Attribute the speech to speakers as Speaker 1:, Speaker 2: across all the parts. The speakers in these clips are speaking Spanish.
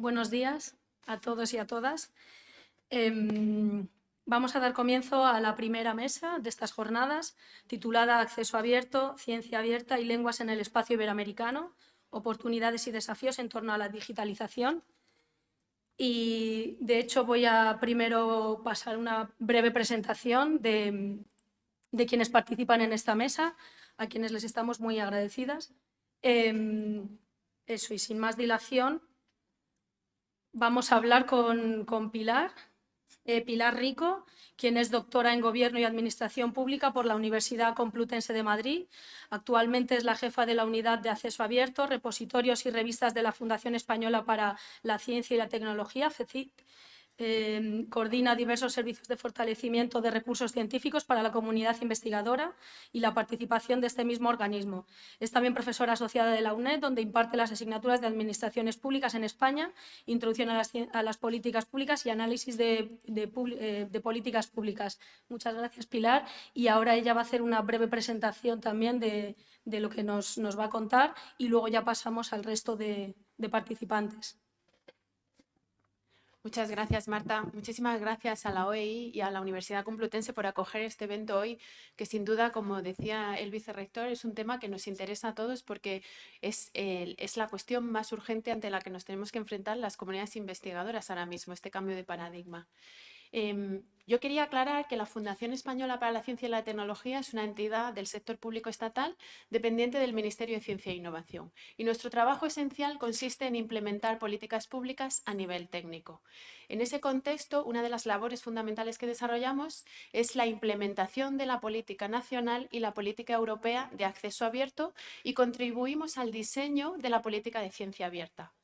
Speaker 1: Buenos días a todos y a todas. Vamos a dar comienzo a la primera mesa de estas jornadas, titulada Acceso abierto, ciencia abierta y lenguas en el espacio iberoamericano, oportunidades y desafíos en torno a la digitalización. Y, de hecho, voy a primero pasar una breve presentación de quienes participan en esta mesa, a quienes les estamos muy agradecidas. Eso, y sin más dilación, vamos a hablar con Pilar, Pilar Rico, quien es doctora en Gobierno y Administración Pública por la Universidad Complutense de Madrid. Actualmente es la jefa de la Unidad de Acceso Abierto, Repositorios y Revistas de la Fundación Española para la Ciencia y la Tecnología, FECIT. Coordina diversos servicios de fortalecimiento de recursos científicos para la comunidad investigadora y la participación de este mismo organismo. Es también profesora asociada de la UNED, donde imparte las asignaturas de Administraciones Públicas en España, Introducción a las Políticas Públicas y Análisis de Políticas Públicas. Muchas gracias, Pilar. Y ahora ella va a hacer una breve presentación también de lo que nos va a contar y luego ya pasamos al resto de participantes.
Speaker 2: Muchas gracias, Marta. Muchísimas gracias a la OEI y a la Universidad Complutense por acoger este evento hoy, que sin duda, como decía el vicerrector, es un tema que nos interesa a todos porque es la cuestión más urgente ante la que nos tenemos que enfrentar las comunidades investigadoras ahora mismo, este cambio de paradigma. Yo quería aclarar que la Fundación Española para la Ciencia y la Tecnología es una entidad del sector público estatal dependiente del Ministerio de Ciencia e Innovación. Y nuestro trabajo esencial consiste en implementar políticas públicas a nivel técnico. En ese contexto, una de las labores fundamentales que desarrollamos es la implementación de la política nacional y la política europea de acceso abierto y contribuimos al diseño de la política de ciencia abierta.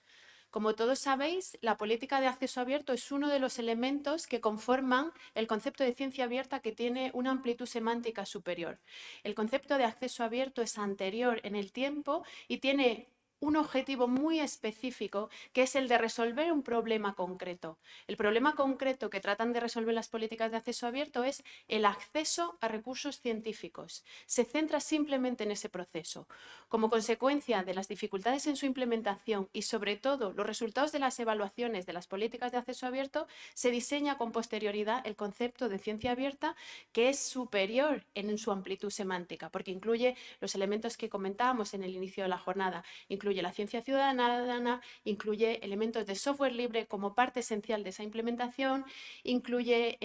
Speaker 2: Como todos sabéis, la política de acceso abierto es uno de los elementos que conforman el concepto de ciencia abierta, que tiene una amplitud semántica superior. El concepto de acceso abierto es anterior en el tiempo y tiene un objetivo muy específico, que es el de resolver un problema concreto. El problema concreto que tratan de resolver las políticas de acceso abierto es el acceso a recursos científicos. Se centra simplemente en ese proceso. Como consecuencia de las dificultades en su implementación y, sobre todo, los resultados de las evaluaciones de las políticas de acceso abierto, se diseña con posterioridad el concepto de ciencia abierta, que es superior en su amplitud semántica, porque incluye los elementos que comentábamos en el inicio de la jornada. Incluye la ciencia ciudadana, incluye elementos de software libre como parte esencial de esa implementación, incluye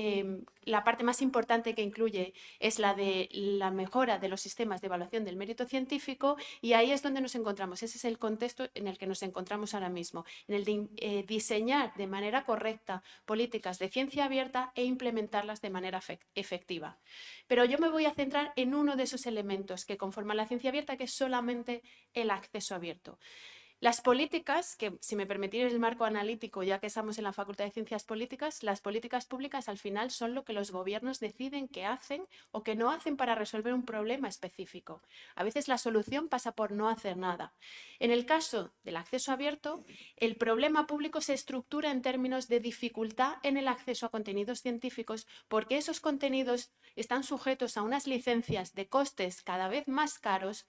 Speaker 2: la parte más importante que incluye es la de la mejora de los sistemas de evaluación del mérito científico, y ahí es donde nos encontramos. Ese es el contexto en el que nos encontramos ahora mismo, en el de diseñar de manera correcta políticas de ciencia abierta e implementarlas de manera efectiva. Pero yo me voy a centrar en uno de esos elementos que conforman la ciencia abierta, que es solamente el acceso abierto. Las políticas, que si me permitís el marco analítico, ya que estamos en la Facultad de Ciencias Políticas, las políticas públicas al final son lo que los gobiernos deciden que hacen o que no hacen para resolver un problema específico. A veces la solución pasa por no hacer nada. En el caso del acceso abierto, el problema público se estructura en términos de dificultad en el acceso a contenidos científicos, porque esos contenidos están sujetos a unas licencias de costes cada vez más caros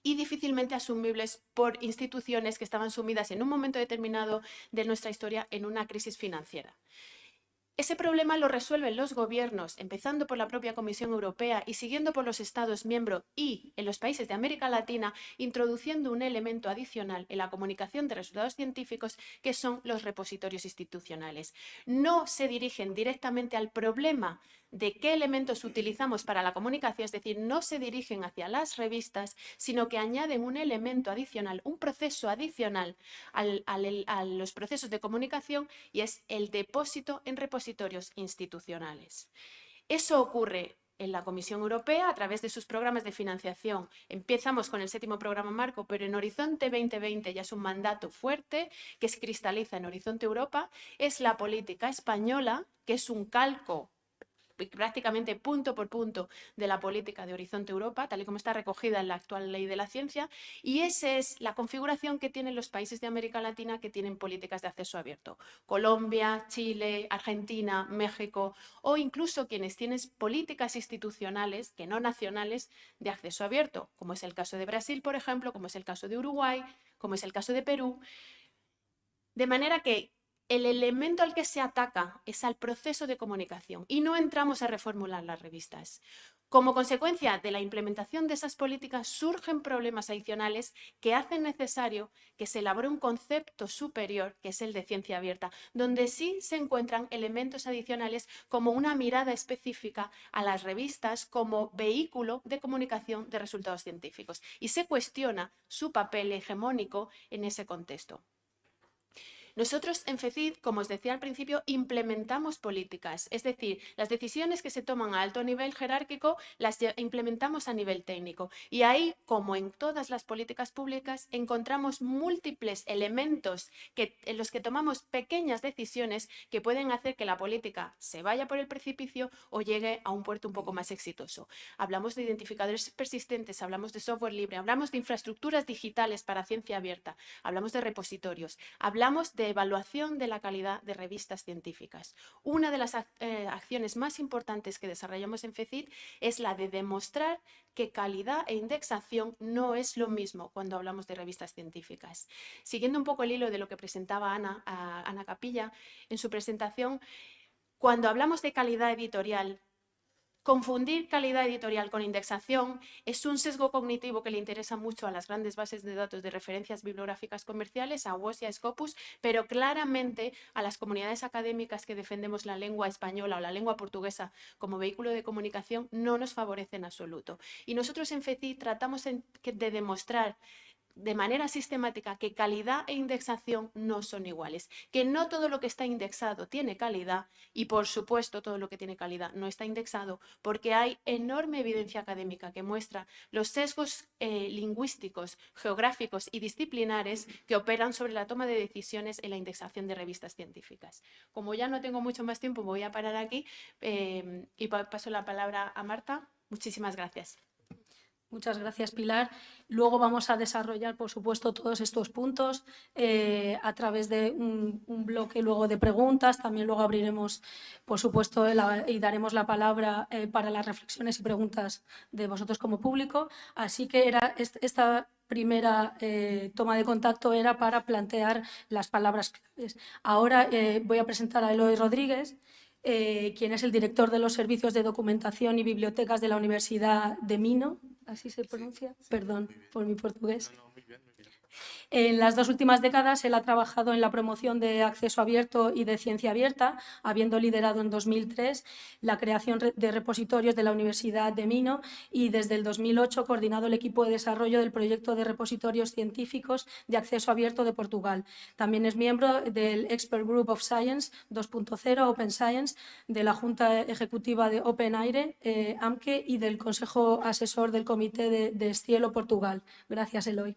Speaker 2: y difícilmente asumibles por instituciones que estaban sumidas en un momento determinado de nuestra historia en una crisis financiera. Ese problema lo resuelven los gobiernos, empezando por la propia Comisión Europea y siguiendo por los Estados miembros y, en los países de América Latina, introduciendo un elemento adicional en la comunicación de resultados científicos, que son los repositorios institucionales. No se dirigen directamente al problema de qué elementos utilizamos para la comunicación, es decir, no se dirigen hacia las revistas, sino que añaden un elemento adicional, un proceso adicional a los procesos de comunicación, y es el depósito en repositorios institucionales. Eso ocurre en la Comisión Europea a través de sus programas de financiación. Empezamos con el 7º programa marco, pero en Horizonte 2020 ya es un mandato fuerte que se cristaliza en Horizonte Europa. Es la política española, que es un calco prácticamente punto por punto de la política de Horizonte Europa, tal y como está recogida en la actual Ley de la Ciencia, y esa es la configuración que tienen los países de América Latina que tienen políticas de acceso abierto. Colombia, Chile, Argentina, México, o incluso quienes tienen políticas institucionales, que no nacionales, de acceso abierto, como es el caso de Brasil, por ejemplo, como es el caso de Uruguay, como es el caso de Perú. De manera que el elemento al que se ataca es al proceso de comunicación y no entramos a reformular las revistas. Como consecuencia de la implementación de esas políticas surgen problemas adicionales que hacen necesario que se elabore un concepto superior, que es el de ciencia abierta, donde sí se encuentran elementos adicionales como una mirada específica a las revistas como vehículo de comunicación de resultados científicos y se cuestiona su papel hegemónico en ese contexto. Nosotros en FECID, como os decía al principio, implementamos políticas, es decir, las decisiones que se toman a alto nivel jerárquico las implementamos a nivel técnico. Y ahí, como en todas las políticas públicas, encontramos múltiples elementos en los que tomamos pequeñas decisiones que pueden hacer que la política se vaya por el precipicio o llegue a un puerto un poco más exitoso. Hablamos de identificadores persistentes, hablamos de software libre, hablamos de infraestructuras digitales para ciencia abierta, hablamos de repositorios, hablamos de evaluación de la calidad de revistas científicas. Una de las acciones más importantes que desarrollamos en FECID es la de demostrar que calidad e indexación no es lo mismo cuando hablamos de revistas científicas. Siguiendo un poco el hilo de lo que presentaba Ana Capilla en su presentación, cuando hablamos de calidad editorial, confundir calidad editorial con indexación es un sesgo cognitivo que le interesa mucho a las grandes bases de datos de referencias bibliográficas comerciales, a WOS y a Scopus, pero claramente a las comunidades académicas que defendemos la lengua española o la lengua portuguesa como vehículo de comunicación no nos favorece en absoluto. Y nosotros en FECID tratamos de demostrar de manera sistemática que calidad e indexación no son iguales, que no todo lo que está indexado tiene calidad y por supuesto todo lo que tiene calidad no está indexado porque hay enorme evidencia académica que muestra los sesgos lingüísticos, geográficos y disciplinares que operan sobre la toma de decisiones en la indexación de revistas científicas. Como ya no tengo mucho más tiempo, voy a parar aquí y paso la palabra a Marta. Muchísimas gracias.
Speaker 1: Muchas gracias, Pilar. Luego vamos a desarrollar, por supuesto, todos estos puntos a través de un bloque luego de preguntas. También luego abriremos, por supuesto, y daremos la palabra para las reflexiones y preguntas de vosotros como público. Así que esta primera toma de contacto era para plantear las palabras claves. Ahora voy a presentar a Eloy Rodríguez, quien es el director de los servicios de documentación y bibliotecas de la Universidad de Minho. ¿Así se pronuncia? Sí, perdón por mi portugués. No, muy bien, muy bien. En las 2 últimas décadas él ha trabajado en la promoción de acceso abierto y de ciencia abierta, habiendo liderado en 2003 la creación de repositorios de la Universidad de Minho y desde el 2008 coordinado el equipo de desarrollo del proyecto de repositorios científicos de acceso abierto de Portugal. También es miembro del Expert Group of Science 2.0 Open Science, de la Junta Ejecutiva de OpenAIRE, AMQE, y del Consejo Asesor del Comité de Cielo Portugal. Gracias, Eloy.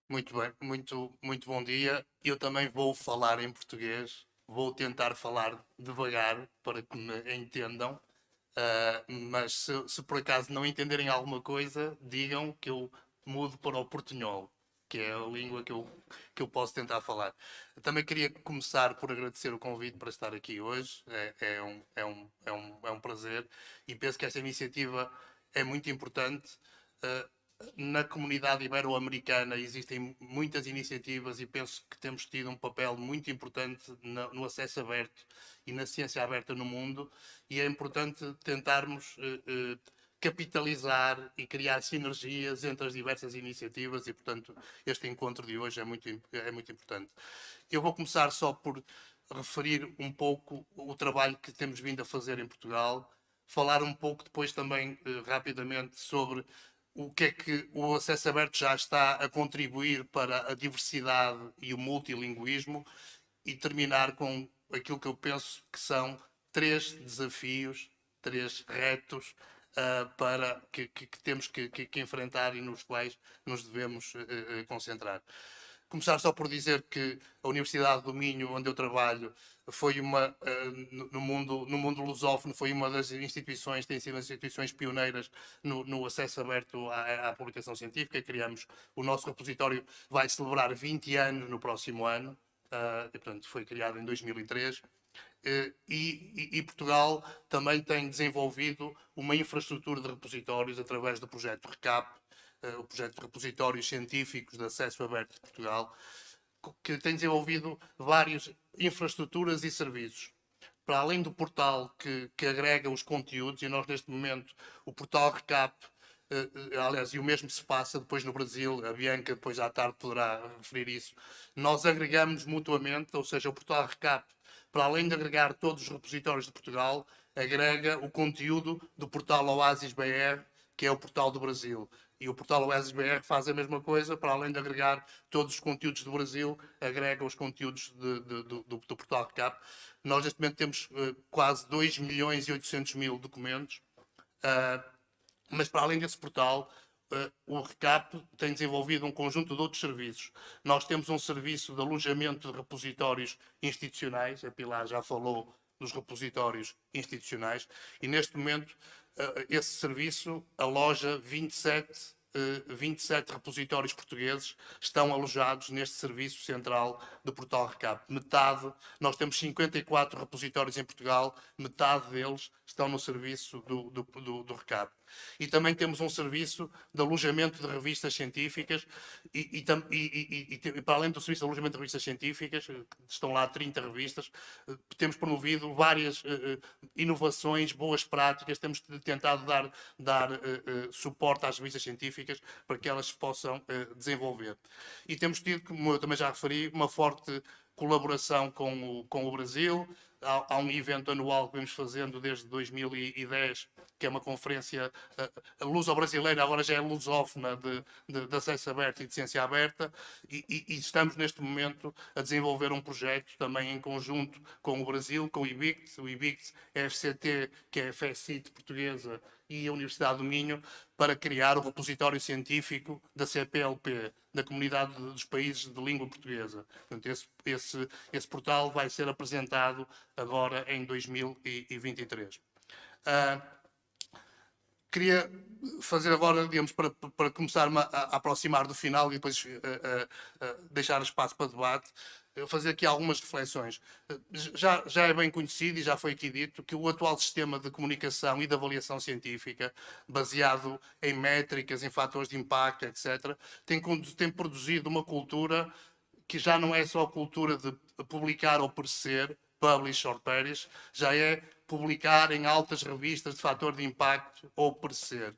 Speaker 3: Muito bem, muito bom dia. Eu também vou falar em português, vou tentar falar devagar para que me entendam, mas se por acaso não entenderem alguma coisa, digam que eu mudo para o portunhol, que é a língua que eu posso tentar falar. Também queria começar por agradecer o convite para estar aqui hoje, é um prazer e penso que esta iniciativa é muito importante. Na comunidade ibero-americana existem muitas iniciativas e penso que temos tido um papel muito importante no acesso aberto e na ciência aberta no mundo e é importante tentarmos capitalizar e criar sinergias entre as diversas iniciativas e, portanto, este encontro de hoje é muito importante. Eu vou começar só por referir um pouco o trabalho que temos vindo a fazer em Portugal, falar um pouco depois também rapidamente sobre o que é que o acesso aberto já está a contribuir para a diversidade e o multilinguismo e terminar com aquilo que eu penso que são 3 desafios, 3 retos para que temos que enfrentar e nos quais nos devemos concentrar. Começar só por dizer que a Universidade do Minho, onde eu trabalho, foi no mundo lusófono, foi uma das instituições, tem sido as instituições pioneiras no acesso aberto à publicação científica. Criamos o nosso repositório, vai celebrar 20 anos no próximo ano, e, portanto, foi criado em 2003. E Portugal também tem desenvolvido uma infraestrutura de repositórios através do projeto RECAP, o projeto de repositórios científicos de acesso aberto de Portugal, que tem desenvolvido várias infraestruturas e serviços. Para além do portal que agrega os conteúdos, e nós neste momento, o portal Recap, aliás, e o mesmo se passa depois no Brasil, a Bianca depois à tarde poderá referir isso, nós agregamos mutuamente, ou seja, o portal Recap, para além de agregar todos os repositórios de Portugal, agrega o conteúdo do portal Oasis BR, que é o portal do Brasil. E o portal Oasis BR faz a mesma coisa, para além de agregar todos os conteúdos do Brasil, agrega os conteúdos do portal Recap. Nós neste momento temos quase 2.800.000 documentos, mas para além desse portal, o Recap tem desenvolvido um conjunto de outros serviços. Nós temos um serviço de alojamento de repositórios institucionais, a Pilar já falou dos repositórios institucionais, e neste momento esse serviço aloja 27 repositórios portugueses, estão alojados neste serviço central do portal Recap. Metade, nós temos 54 repositórios em Portugal, metade deles estão no serviço do Recap. E também temos um serviço de alojamento de revistas científicas e para além do serviço de alojamento de revistas científicas, estão lá 30 revistas, temos promovido várias inovações, boas práticas, temos tentado dar suporte às revistas científicas para que elas se possam desenvolver. E temos tido, como eu também já referi, uma forte colaboração com o Brasil. Há um evento anual que vamos fazendo desde 2010, que é uma conferência luso-brasileira, agora já é lusófona, de acesso aberto e de ciência aberta, e estamos neste momento a desenvolver um projeto também em conjunto com o Brasil, com o IBICT. O IBICT é a FCT, que é a FECIT portuguesa, e a Universidade do Minho, para criar o repositório científico da CPLP, da Comunidade dos Países de Língua Portuguesa. Portanto, esse portal vai ser apresentado agora em 2023. Queria fazer agora, digamos, para começar-me a aproximar do final e depois deixar espaço para debate, fazer aqui algumas reflexões. Já é bem conhecido e já foi aqui dito que o atual sistema de comunicação e de avaliação científica, baseado em métricas, em fatores de impacto, etc., tem produzido uma cultura que já não é só a cultura de publicar ou parecer, publish or perish, já é publicar em altas revistas de fator de impacto ou parecer.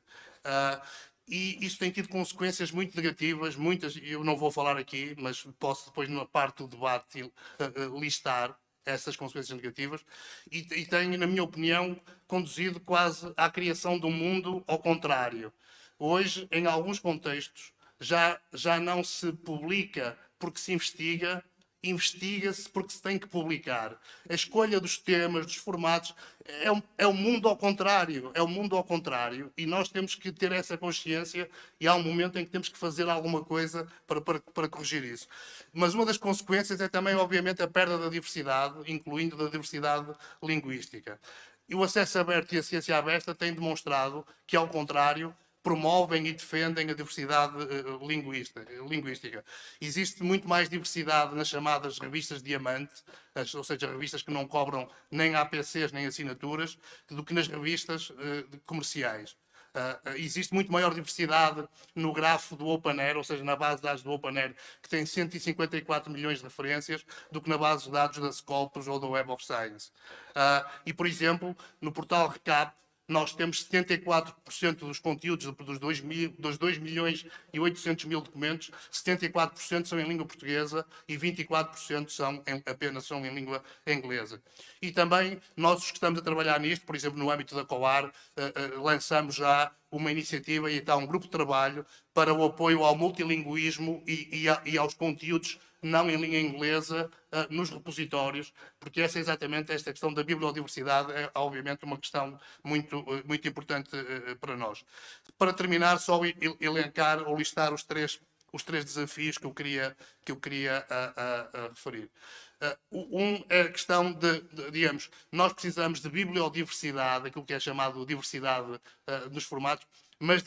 Speaker 3: E isso tem tido consequências muito negativas, muitas, eu não vou falar aqui, mas posso depois, na parte do debate, listar essas consequências negativas, e tem, na minha opinião, conduzido quase à criação de um mundo ao contrário. Hoje, em alguns contextos, já não se publica porque se investiga-se porque se tem que publicar. A escolha dos temas, dos formatos, é o mundo ao contrário. É o mundo ao contrário. E nós temos que ter essa consciência e há um momento em que temos que fazer alguma coisa para corrigir isso. Mas uma das consequências é também, obviamente, a perda da diversidade, incluindo da diversidade linguística. E o acesso aberto e a ciência aberta têm demonstrado que, ao contrário, promovem e defendem a diversidade linguística. Existe muito mais diversidade nas chamadas revistas diamante, ou seja, revistas que não cobram nem APCs nem assinaturas, do que nas revistas comerciais. Existe muito maior diversidade no grafo do OpenAIRE, ou seja, na base de dados do OpenAIRE, que tem 154 milhões de referências, do que na base de dados da Scopus ou da Web of Science. E, por exemplo, no portal Recap, nós temos 74% dos conteúdos dos 2.800.000 documentos, 74% são em língua portuguesa e 24% apenas são em língua inglesa. E também nós que estamos a trabalhar nisto, por exemplo, no âmbito da COAR, lançamos já uma iniciativa e está um grupo de trabalho para o apoio ao multilinguismo e aos conteúdos não em língua inglesa nos repositórios, porque essa é exatamente esta questão da bibliodiversidade, é obviamente uma questão muito importante para nós. Para terminar, só elencar ou listar os três desafios que eu queria referir. Um é a questão digamos, nós precisamos de bibliodiversidade, aquilo que é chamado diversidade nos formatos, mas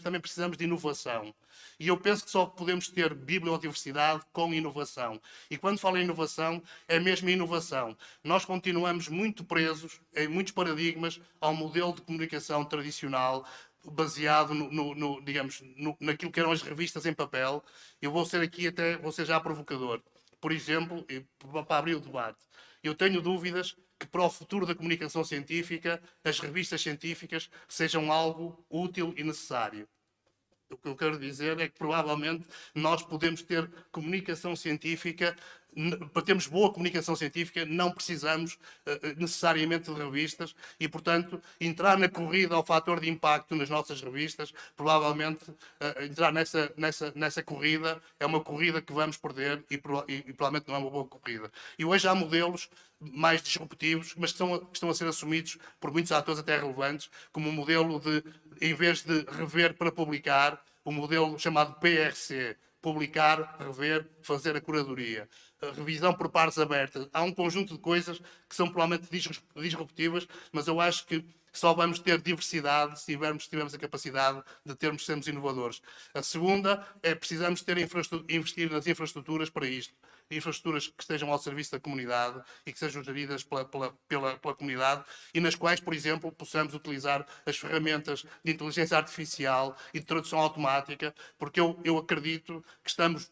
Speaker 3: também precisamos de inovação. E eu penso que só podemos ter bibliodiversidade com inovação. E quando falo em inovação, é mesmo inovação. Nós continuamos muito presos em muitos paradigmas ao modelo de comunicação tradicional, baseado digamos, naquilo que eram as revistas em papel. Eu vou ser aqui vou ser já provocador. Por exemplo, para abrir o debate, eu tenho dúvidas que para o futuro da comunicação científica as revistas científicas sejam algo útil e necessário. O que eu quero dizer é que provavelmente nós podemos ter comunicação científica, para termos boa comunicação científica, não precisamos necessariamente de revistas e, portanto, entrar na corrida ao fator de impacto nas nossas revistas, provavelmente entrar nessa corrida é uma corrida que vamos perder e provavelmente não é uma boa corrida. E hoje há modelos mais disruptivos, mas que estão a ser assumidos por muitos atores até relevantes, como um modelo de, em vez de rever para publicar, o modelo chamado PRC, publicar, rever, fazer a curadoria. A revisão por pares abertas. Há um conjunto de coisas que são provavelmente disruptivas, mas eu acho que só vamos ter diversidade se tivermos a capacidade de sermos inovadores. A segunda é precisamos investir nas infraestruturas para isto. Infraestruturas que estejam ao serviço da comunidade e que sejam geridas pela comunidade e nas quais, por exemplo, possamos utilizar as ferramentas de inteligência artificial e de tradução automática, porque eu acredito que estamos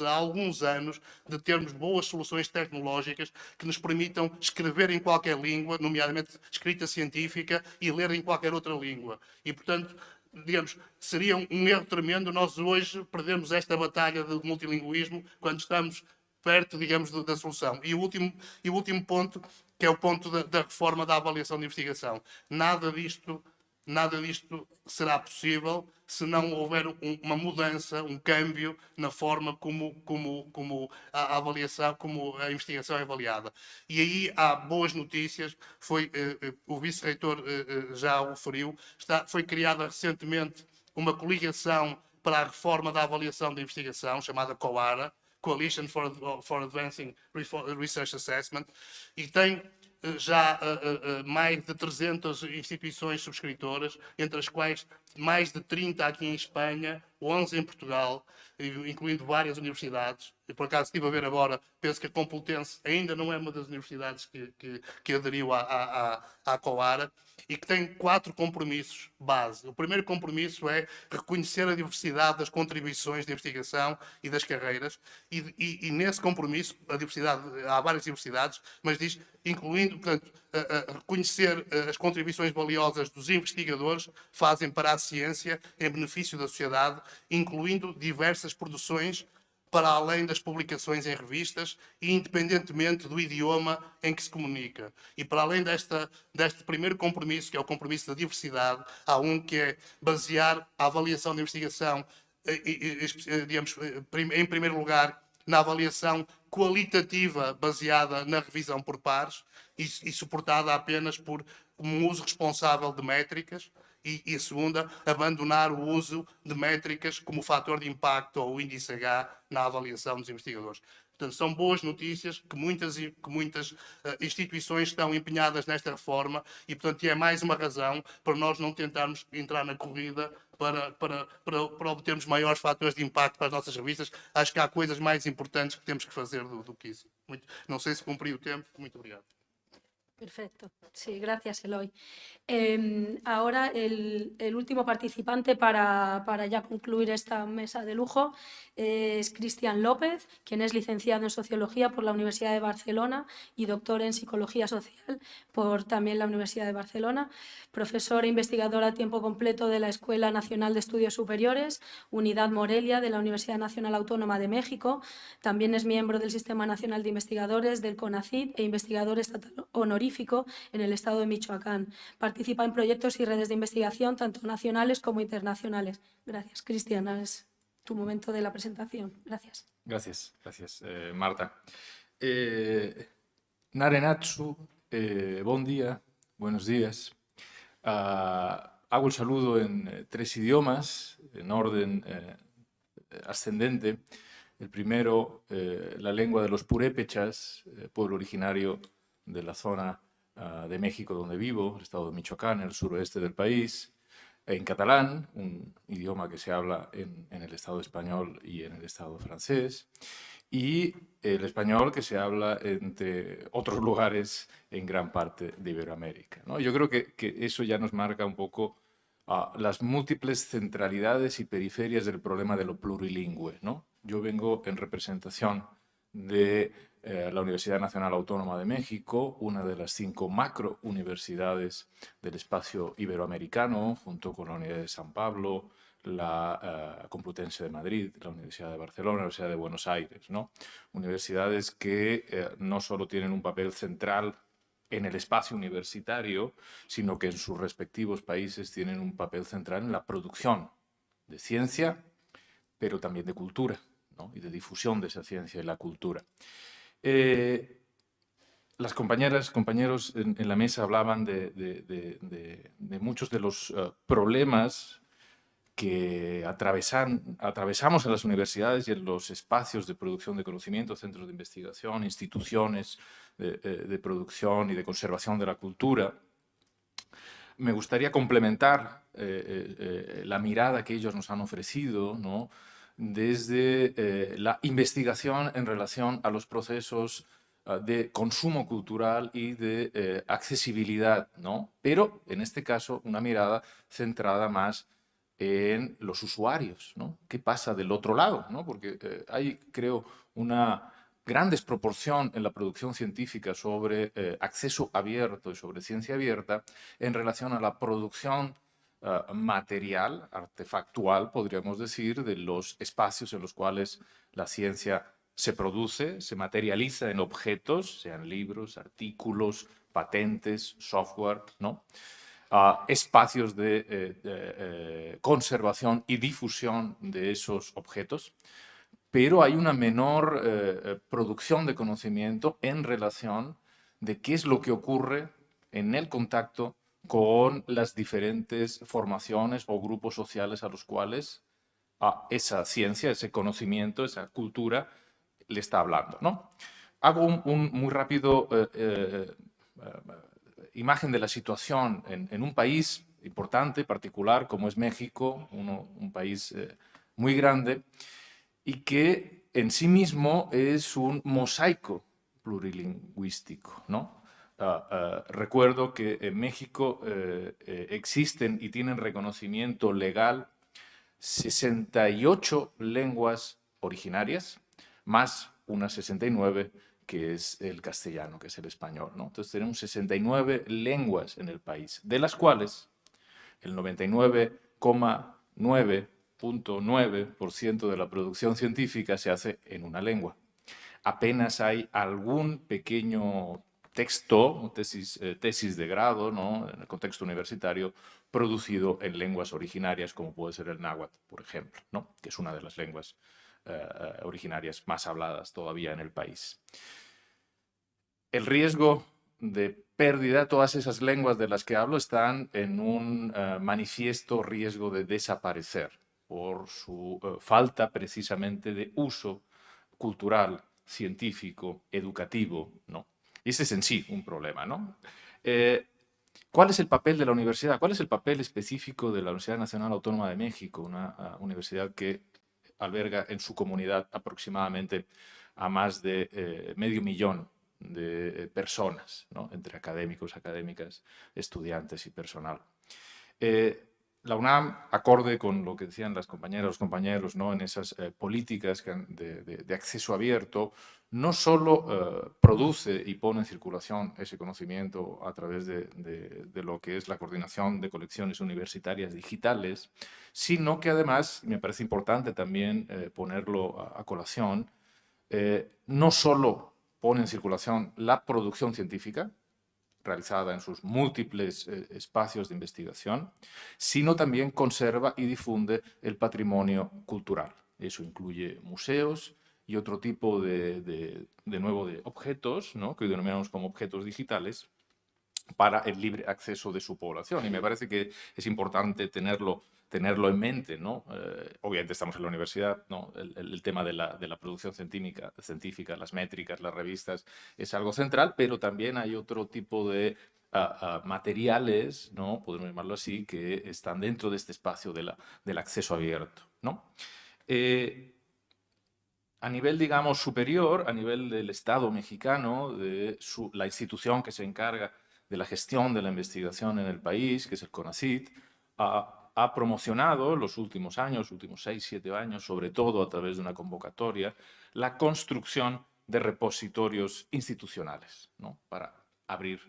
Speaker 3: há alguns anos de termos boas soluções tecnológicas que nos permitam escrever em qualquer língua, nomeadamente escrita científica, e ler em qualquer outra língua. E, portanto, digamos, seria um erro tremendo nós hoje perdermos esta batalha do multilinguismo quando estamos perto, digamos, da solução. E o último ponto, que é o ponto da reforma da avaliação de investigação. Nada disto será possível se não houver uma mudança, um câmbio na forma como a avaliação, como a investigação é avaliada. E aí há boas notícias. O vice-reitor já o referiu. Foi criada recentemente uma coligação para a reforma da avaliação da investigação, chamada COARA, Coalition for Advancing Research Assessment, e tem já mais de 300 instituições subscritoras, entre as quais mais de 30 aqui em Espanha, 11 em Portugal, incluindo várias universidades. Eu, por acaso, estive a ver agora, penso que a Complutense ainda não é uma das universidades que aderiu à COARA, e que tem 4 compromissos base. O primeiro compromisso é reconhecer a diversidade das contribuições de investigação e das carreiras, e nesse compromisso, há várias diversidades, mas diz, incluindo, portanto, reconhecer as contribuições valiosas dos investigadores que fazem para a ciência em benefício da sociedade, incluindo diversas produções para além das publicações em revistas e independentemente do idioma em que se comunica. E para além deste primeiro compromisso, que é o compromisso da diversidade, há um que é basear a avaliação da investigação, digamos, em primeiro lugar, na avaliação qualitativa baseada na revisão por pares e suportada apenas por um uso responsável de métricas, e a segunda, abandonar o uso de métricas como fator de impacto ou o índice H na avaliação dos investigadores. Portanto, são boas notícias que muitas instituições estão empenhadas nesta reforma e, portanto, é mais uma razão para nós não tentarmos entrar na corrida para obtermos maiores fatores de impacto para as nossas revistas. Acho que há coisas mais importantes que temos que fazer do que isso. Não sei se cumpri o tempo. Muito obrigado.
Speaker 1: Perfecto. Sí, gracias, Eloy. Ahora el último participante para ya concluir esta mesa de lujo es Cristian López, quien es licenciado en Sociología por la Universidad de Barcelona y doctor en Psicología Social por también la Universidad de Barcelona, profesor e investigador a tiempo completo de la Escuela Nacional de Estudios Superiores, Unidad Morelia de la Universidad Nacional Autónoma de México, también es miembro del Sistema Nacional de Investigadores del CONACYT e investigador estatal honorífico en el estado de Michoacán. Participa en proyectos y redes de investigación tanto nacionales como internacionales. Gracias, Cristian. Es tu momento de la presentación. Gracias.
Speaker 4: Gracias, Marta. Narenatsu, buen día, buenos días. Hago el saludo en 3 idiomas, en orden ascendente. El primero, la lengua de los purépechas, pueblo originario de la zona de México donde vivo, el estado de Michoacán, en el suroeste del país, en catalán, un idioma que se habla en el estado español y en el estado francés, y el español que se habla entre otros lugares en gran parte de Iberoamérica, ¿no? Yo creo que eso ya nos marca un poco las múltiples centralidades y periferias del problema de lo plurilingüe, ¿no? Yo vengo en representación de la Universidad Nacional Autónoma de México, una de las 5 macro universidades del espacio iberoamericano, junto con la Universidad de San Pablo, la Complutense de Madrid, la Universidad de Barcelona, la Universidad de Buenos Aires, ¿no? Universidades que no solo tienen un papel central en el espacio universitario, sino que en sus respectivos países tienen un papel central en la producción de ciencia, pero también de cultura, ¿no? Y de difusión de esa ciencia y la cultura. Las compañeras, compañeros en la mesa hablaban de muchos de los problemas que atravesamos en las universidades y en los espacios de producción de conocimiento, centros de investigación, instituciones de producción y de conservación de la cultura. Me gustaría complementar la mirada que ellos nos han ofrecido, ¿no? Desde la investigación en relación a los procesos de consumo cultural y de accesibilidad, ¿no? Pero, en este caso, una mirada centrada más en los usuarios, ¿no? ¿Qué pasa del otro lado, ¿no? Porque hay, creo, una gran desproporción en la producción científica sobre acceso abierto y sobre ciencia abierta en relación a la producción material, artefactual, podríamos decir, de los espacios en los cuales la ciencia se produce, se materializa en objetos, sean libros, artículos, patentes, software, ¿no? Espacios de conservación y difusión de esos objetos, pero hay una menor producción de conocimiento en relación de qué es lo que ocurre en el contacto con las diferentes formaciones o grupos sociales a los cuales esa ciencia, ese conocimiento, esa cultura le está hablando, ¿no? Hago un muy rápido imagen de la situación en un país importante, particular, como es México, un país muy grande, y que en sí mismo es un mosaico plurilingüístico, ¿no? Recuerdo que en México existen y tienen reconocimiento legal 68 lenguas originarias, más unas 69 que es el castellano, que es el español, ¿no? Entonces tenemos 69 lenguas en el país, de las cuales el 99,9% de la producción científica se hace en una lengua. Apenas hay algún pequeño texto, tesis de grado, ¿no? En el contexto universitario, producido en lenguas originarias, como puede ser el náhuatl, por ejemplo, ¿no? Que es una de las lenguas originarias más habladas todavía en el país. El riesgo de pérdida de todas esas lenguas de las que hablo están en un manifiesto riesgo de desaparecer por su falta precisamente de uso cultural, científico, educativo, ¿no? Y ese es en sí un problema, ¿no? ¿Cuál es el papel de la universidad? ¿Cuál es el papel específico de la Universidad Nacional Autónoma de México, una universidad que alberga en su comunidad aproximadamente a más de medio millón de personas, ¿no? Entre académicos, académicas, estudiantes y personal? La UNAM, acorde con lo que decían las compañeras, los compañeros, ¿no? En esas políticas de acceso abierto, no solo produce y pone en circulación ese conocimiento a través de lo que es la coordinación de colecciones universitarias digitales, sino que además, me parece importante también ponerlo a colación, no solo pone en circulación la producción científica, realizada en sus múltiples espacios de investigación, sino también conserva y difunde el patrimonio cultural. Eso incluye museos y otro tipo de objetos, ¿no? Que denominamos como objetos digitales, para el libre acceso de su población. Y me parece que es importante tenerlo en mente, ¿no? Obviamente estamos en la universidad, ¿no? El tema de la producción científica, las métricas, las revistas, es algo central, pero también hay otro tipo de materiales, ¿no? Podemos llamarlo así, que están dentro de este espacio del acceso abierto, ¿no? a nivel, digamos, superior, a nivel del Estado mexicano, de la institución que se encarga de la gestión de la investigación en el país, que es el CONACYT, ha promocionado los últimos años, últimos 6, 7 años, sobre todo a través de una convocatoria, la construcción de repositorios institucionales, ¿no? Para abrir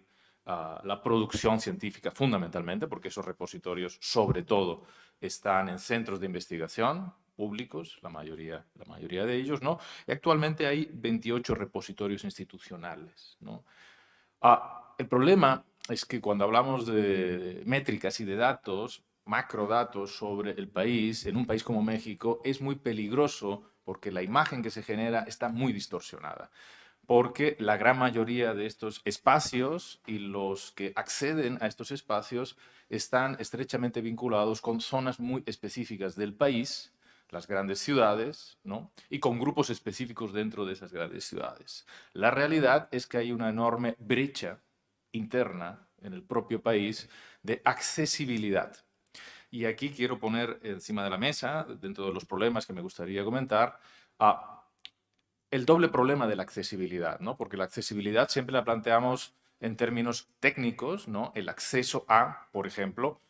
Speaker 4: la producción científica fundamentalmente, porque esos repositorios sobre todo están en centros de investigación públicos, la mayoría de ellos, ¿no? Y actualmente hay 28 repositorios institucionales, ¿no? El problema es que cuando hablamos de métricas y de datos, macrodatos sobre el país, en un país como México, es muy peligroso porque la imagen que se genera está muy distorsionada. Porque la gran mayoría de estos espacios y los que acceden a estos espacios están estrechamente vinculados con zonas muy específicas del país, las grandes ciudades, ¿no? Y con grupos específicos dentro de esas grandes ciudades. La realidad es que hay una enorme brecha interna en el propio país de accesibilidad. Y aquí quiero poner encima de la mesa, dentro de los problemas que me gustaría comentar, el doble problema de la accesibilidad, ¿no? Porque la accesibilidad siempre la planteamos en términos técnicos, ¿no? El acceso a, por ejemplo,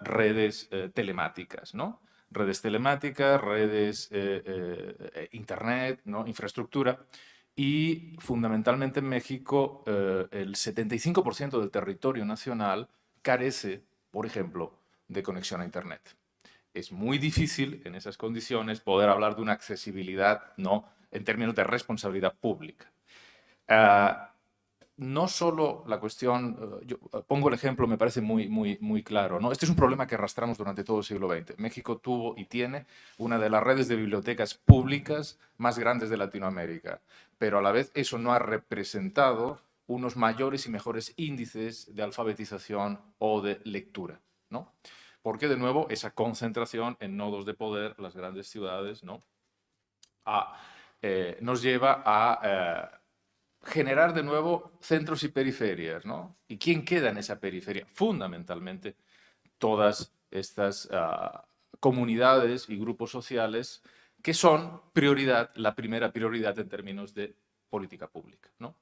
Speaker 4: redes telemáticas, ¿no? Redes telemáticas, redes internet, ¿no? Infraestructura. Y fundamentalmente en México el 75% del territorio nacional carece, por ejemplo, de conexión a internet. Es muy difícil en esas condiciones poder hablar de una accesibilidad, ¿no? En términos de responsabilidad pública. No solo la cuestión, yo pongo el ejemplo, me parece muy claro, ¿no? Este es un problema que arrastramos durante todo el siglo XX. México tuvo y tiene una de las redes de bibliotecas públicas más grandes de Latinoamérica, pero a la vez eso no ha representado unos mayores y mejores índices de alfabetización o de lectura, ¿no? Porque, de nuevo, esa concentración en nodos de poder, las grandes ciudades, ¿no? Nos lleva a generar de nuevo centros y periferias, ¿no? ¿Y quién queda en esa periferia? Fundamentalmente todas estas comunidades y grupos sociales que son prioridad, la primera prioridad en términos de política pública, ¿no?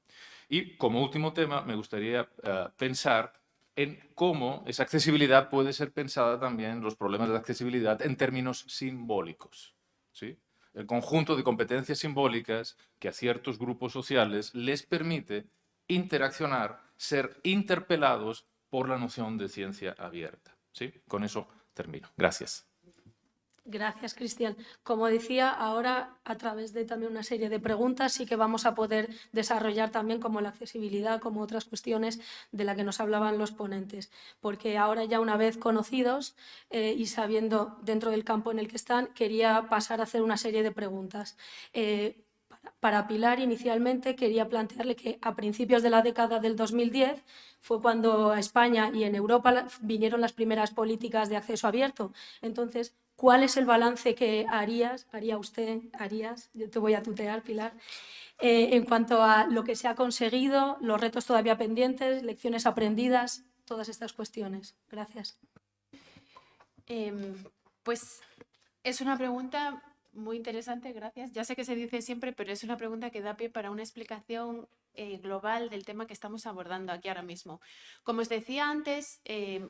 Speaker 4: Y como último tema me gustaría pensar en cómo esa accesibilidad puede ser pensada también, los problemas de accesibilidad, en términos simbólicos, ¿sí? El conjunto de competencias simbólicas que a ciertos grupos sociales les permite interaccionar, ser interpelados por la noción de ciencia abierta, ¿sí? Con eso termino. Gracias.
Speaker 1: Gracias, Cristian. Como decía, ahora a través de también una serie de preguntas sí que vamos a poder desarrollar también como la accesibilidad, como otras cuestiones de las que nos hablaban los ponentes. Porque ahora ya una vez conocidos y sabiendo dentro del campo en el que están, quería pasar a hacer una serie de preguntas. Para Pilar, inicialmente, quería plantearle que a principios de la década del 2010 fue cuando a España y en Europa vinieron las primeras políticas de acceso abierto. Entonces, ¿cuál es el balance que haría usted, yo te voy a tutear, Pilar, en cuanto a lo que se ha conseguido, los retos todavía pendientes, lecciones aprendidas, todas estas cuestiones? Gracias.
Speaker 2: Pues es una pregunta muy interesante, gracias. Ya sé que se dice siempre, pero es una pregunta que da pie para una explicación global del tema que estamos abordando aquí ahora mismo. Como os decía antes,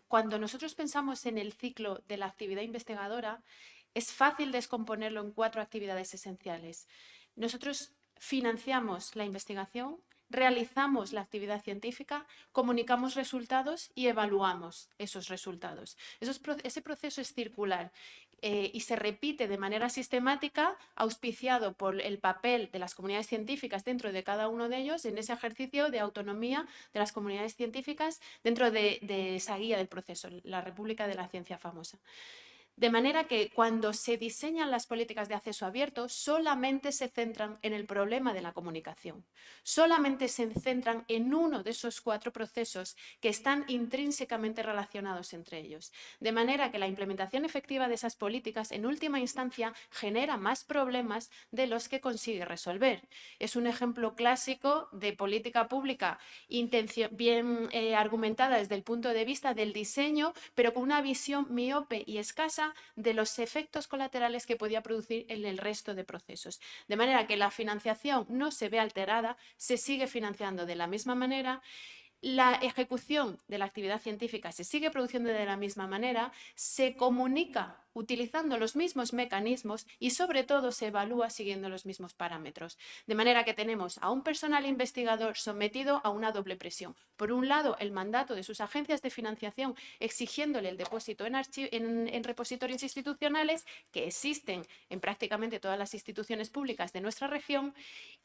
Speaker 2: cuando nosotros pensamos en el ciclo de la actividad investigadora, es fácil descomponerlo en 4 actividades esenciales. Nosotros financiamos la investigación, realizamos la actividad científica, comunicamos resultados y evaluamos esos resultados. Ese proceso es circular y se repite de manera sistemática, auspiciado por el papel de las comunidades científicas dentro de cada uno de ellos, en ese ejercicio de autonomía de las comunidades científicas dentro de esa guía del proceso, la República de la Ciencia famosa. De manera que cuando se diseñan las políticas de acceso abierto, solamente se centran en el problema de la comunicación. Solamente se centran en uno de esos 4 procesos que están intrínsecamente relacionados entre ellos. De manera que la implementación efectiva de esas políticas, en última instancia, genera más problemas de los que consigue resolver. Es un ejemplo clásico de política pública bien argumentada desde el punto de vista del diseño, pero con una visión miope y escasa vista de los efectos colaterales que podía producir en el resto de procesos. De manera que la financiación no se ve alterada, se sigue financiando de la misma manera. La ejecución de la actividad científica se sigue produciendo de la misma manera, se comunica utilizando los mismos mecanismos y sobre todo se evalúa siguiendo los mismos parámetros. De manera que tenemos a un personal investigador sometido a una doble presión. Por un lado, el mandato de sus agencias de financiación exigiéndole el depósito en repositorios institucionales que existen en prácticamente todas las instituciones públicas de nuestra región,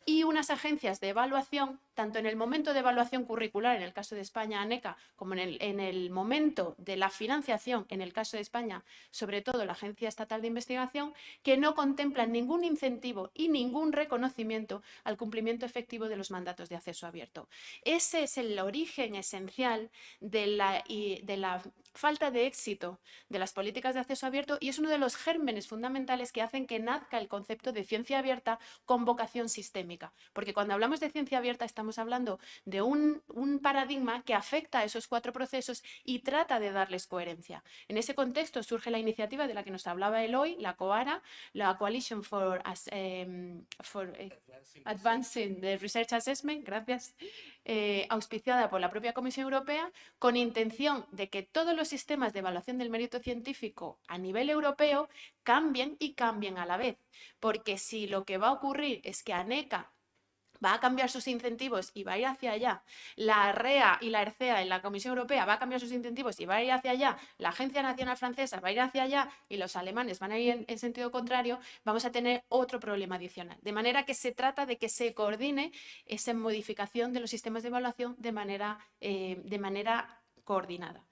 Speaker 2: y unas agencias de evaluación, tanto en el momento de evaluación curricular, en el caso de España, ANECA, como en el momento de la financiación, en el caso de España, sobre todo la Agencia Estatal de Investigación, que no contemplan ningún incentivo y ningún reconocimiento al cumplimiento efectivo de los mandatos de acceso abierto. Ese es el origen esencial de la falta de éxito de las políticas de acceso abierto y es uno de los gérmenes fundamentales que hacen que nazca el concepto de ciencia abierta con vocación sistémica. Porque cuando hablamos de ciencia abierta estamos hablando de un paradigma que afecta a esos 4 procesos y trata de darles coherencia. En ese contexto surge la iniciativa de la que nos hablaba Eloy, la COARA, la Coalition for Advancing the Research Assessment, gracias, auspiciada por la propia Comisión Europea, con intención de que todos los sistemas de evaluación del mérito científico a nivel europeo cambien y cambien a la vez. Porque si lo que va a ocurrir es que ANECA va a cambiar sus incentivos y va a ir hacia allá, la REA y la ERCEA en la Comisión Europea va a cambiar sus incentivos y va a ir hacia allá, la Agencia Nacional Francesa va a ir hacia allá y los alemanes van a ir en sentido contrario, vamos a tener otro problema adicional. De manera que se trata de que se coordine esa modificación de los sistemas de evaluación de manera coordinada.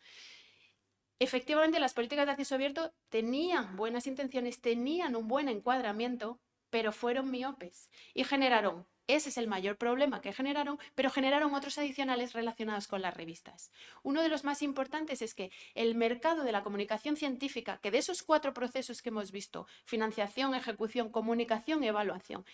Speaker 2: Efectivamente, las políticas de acceso abierto tenían buenas intenciones, tenían un buen encuadramiento, pero fueron miopes y generaron, ese es el mayor problema que generaron, pero generaron otros adicionales relacionados con las revistas. Uno de los más importantes es que el mercado de la comunicación científica, que de esos 4 procesos que hemos visto, financiación, ejecución, comunicación y evaluación,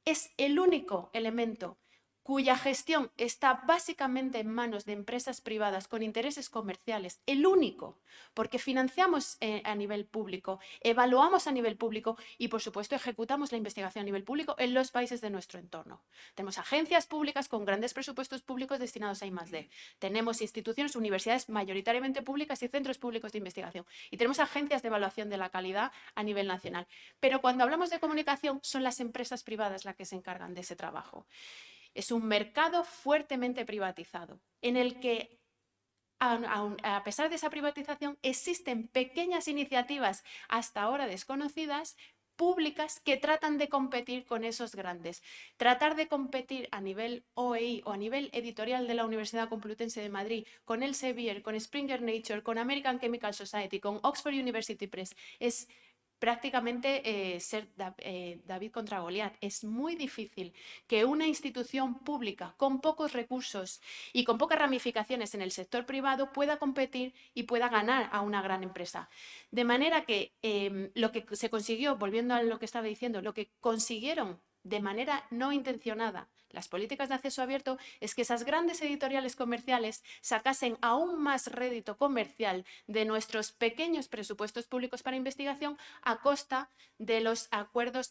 Speaker 2: es el único elemento cuya gestión está básicamente en manos de empresas privadas con intereses comerciales, el único, porque financiamos a nivel público, evaluamos a nivel público y, por supuesto, ejecutamos la investigación a nivel público en los países de nuestro entorno. Tenemos agencias públicas con grandes presupuestos públicos destinados a I+D. Tenemos instituciones, universidades mayoritariamente públicas y centros públicos de investigación. Y tenemos agencias de evaluación de la calidad a nivel nacional. Pero cuando hablamos de comunicación, son las empresas privadas las que se encargan de ese trabajo. Es un mercado fuertemente privatizado, en el que, a pesar de esa privatización, existen pequeñas iniciativas hasta ahora desconocidas, públicas, que tratan de competir con esos grandes. Tratar de competir a nivel OEI o a nivel editorial de la Universidad Complutense de Madrid, con Elsevier, con Springer Nature, con American Chemical Society, con Oxford University Press, es prácticamente ser David contra Goliat. Es muy difícil que una institución pública con pocos recursos y con pocas ramificaciones en el sector privado pueda competir y pueda ganar a una gran empresa. De manera que lo que se consiguió, volviendo a lo que estaba diciendo, lo que consiguieron de manera no intencionada las políticas de acceso abierto es que esas grandes editoriales comerciales sacasen aún más rédito comercial de nuestros pequeños presupuestos públicos para investigación a costa de los acuerdos,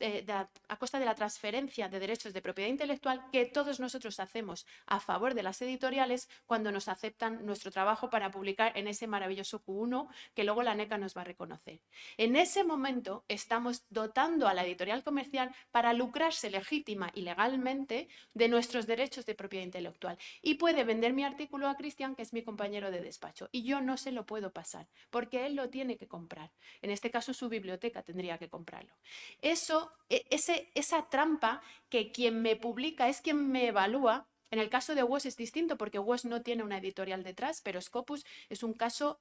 Speaker 2: a costa de la transferencia de derechos de propiedad intelectual que todos nosotros hacemos a favor de las editoriales cuando nos aceptan nuestro trabajo para publicar en ese maravilloso Q1 que luego la ANECA nos va a reconocer. En ese momento estamos dotando a la editorial comercial para lucrarse legítima y legalmente de nuestros derechos de propiedad intelectual. Y puede vender mi artículo a Cristian, que es mi compañero de despacho, y yo no se lo puedo pasar, porque él lo tiene que comprar. En este caso, su biblioteca tendría que comprarlo. Esa trampa que quien me publica es quien me evalúa. En el caso de WOS es distinto, porque WOS no tiene una editorial detrás, pero Scopus es un caso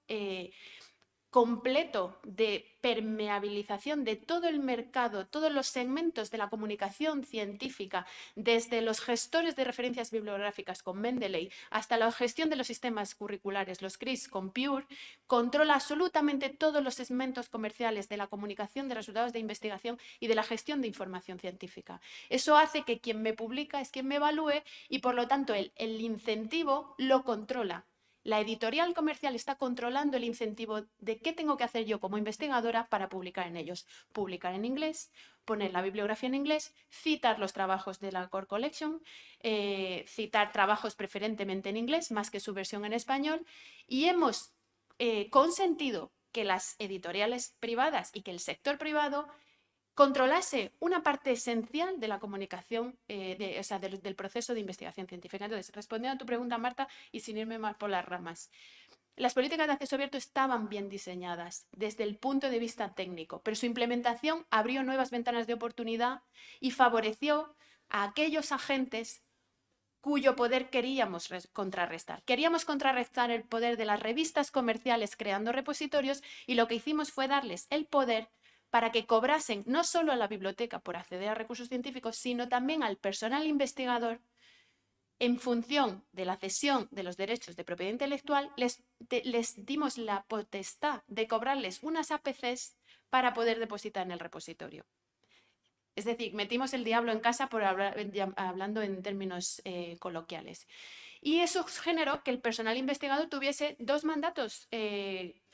Speaker 2: completo de permeabilización de todo el mercado, todos los segmentos de la comunicación científica, desde los gestores de referencias bibliográficas con Mendeley hasta la gestión de los sistemas curriculares, los CRIS con Pure, controla absolutamente todos los segmentos comerciales de la comunicación de resultados de investigación y de la gestión de información científica. Eso hace que quien me publica es quien me evalúe y, por lo tanto, el incentivo lo controla. La editorial comercial está controlando el incentivo de qué tengo que hacer yo como investigadora para publicar en ellos. Publicar en inglés, poner la bibliografía en inglés, citar los trabajos de la Core Collection, citar trabajos preferentemente en inglés más que su versión en español, y hemos consentido que las editoriales privadas y que el sector privado controlase una parte esencial de la comunicación, del proceso de investigación científica. Entonces, respondiendo a tu pregunta, Marta, y sin irme más por las ramas, las políticas de acceso abierto estaban bien diseñadas desde el punto de vista técnico, pero su implementación abrió nuevas ventanas de oportunidad y favoreció a aquellos agentes cuyo poder queríamos contrarrestar. Queríamos contrarrestar el poder de las revistas comerciales creando repositorios, y lo que hicimos fue darles el poder para que cobrasen no solo a la biblioteca por acceder a recursos científicos, sino también al personal investigador. En función de la cesión de los derechos de propiedad intelectual, les dimos la potestad de cobrarles unas APCs para poder depositar en el repositorio. Es decir, metimos el diablo en casa, hablando en términos coloquiales. Y eso generó que el personal investigador tuviese dos mandatos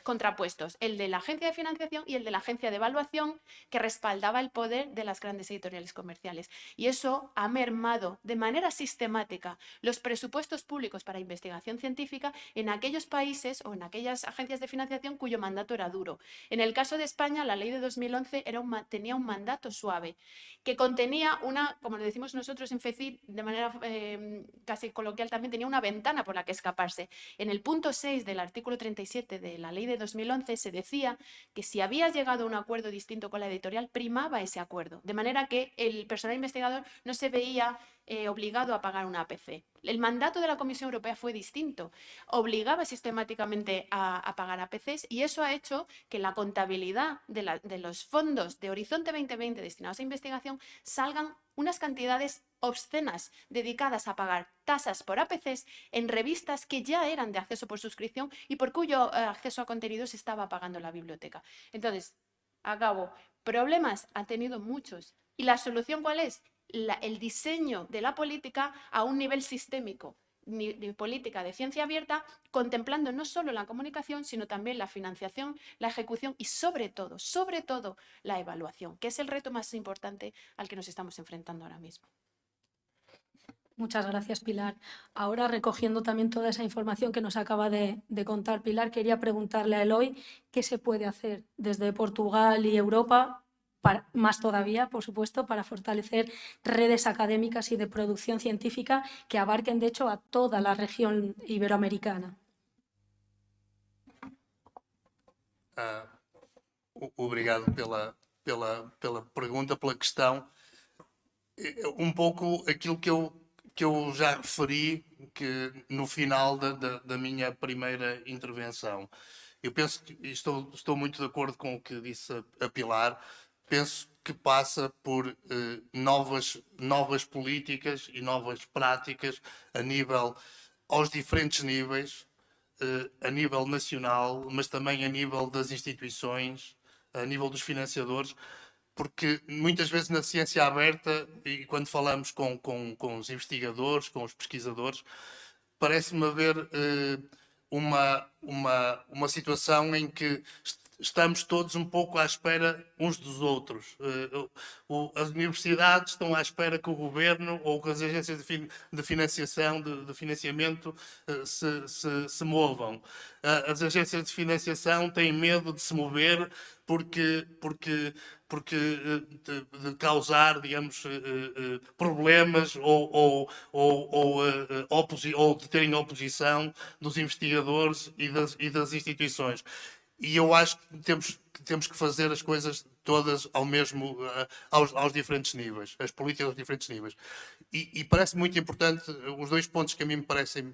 Speaker 2: contrapuestos, el de la agencia de financiación y el de la agencia de evaluación, que respaldaba el poder de las grandes editoriales comerciales. Y eso ha mermado de manera sistemática los presupuestos públicos para investigación científica en aquellos países o en aquellas agencias de financiación cuyo mandato era duro. En el caso de España, la ley de 2011 tenía un mandato suave, que contenía como lo decimos nosotros en FECID, de manera casi coloquial también, tenía una ventana por la que escaparse. En el punto 6 del artículo 37 de la ley de 2011 se decía que si había llegado a un acuerdo distinto con la editorial, primaba ese acuerdo, de manera que el personal investigador no se veía obligado a pagar una APC. El mandato de la Comisión Europea fue distinto, obligaba sistemáticamente a pagar APCs, y eso ha hecho que la contabilidad de los fondos de Horizonte 2020 destinados a investigación salgan unas cantidades obscenas dedicadas a pagar tasas por APCs en revistas que ya eran de acceso por suscripción y por cuyo acceso a contenidos estaba pagando la biblioteca. Entonces, acabo. Problemas han tenido muchos. ¿Y la solución cuál es? El diseño de la política a un nivel sistémico, de política de ciencia abierta, contemplando no solo la comunicación, sino también la financiación, la ejecución y sobre todo, la evaluación, que es el reto más importante al que nos estamos enfrentando ahora mismo.
Speaker 1: Muchas gracias, Pilar. Ahora, recogiendo también toda esa información que nos acaba de contar Pilar, quería preguntarle a Eloy qué se puede hacer desde Portugal y Europa, más todavía, por supuesto, para fortalecer redes académicas y de producción científica que abarquen, de hecho, a toda la región iberoamericana.
Speaker 3: Obrigado pela pergunta, pela questão. Um pouco aquilo que eu já referi que no final da minha primeira intervenção. Eu penso que estou muito de acordo com o que disse a Pilar. Penso que passa por novas políticas e novas práticas aos diferentes níveis, a nível nacional, mas também a nível das instituições, a nível dos financiadores, porque muitas vezes na ciência aberta, e quando falamos com os investigadores, com os pesquisadores, parece-me haver uma situação em que estamos todos um pouco à espera uns dos outros. As universidades estão à espera que o governo ou que as agências de financiação, de financiamento se movam. As agências de financiação têm medo de se mover porque de causar, digamos, problemas ou de terem oposição dos investigadores e das instituições. E eu acho que temos que fazer as coisas todas aos diferentes níveis, as políticas aos diferentes níveis. E parece muito importante, os dois pontos que a mim me parecem,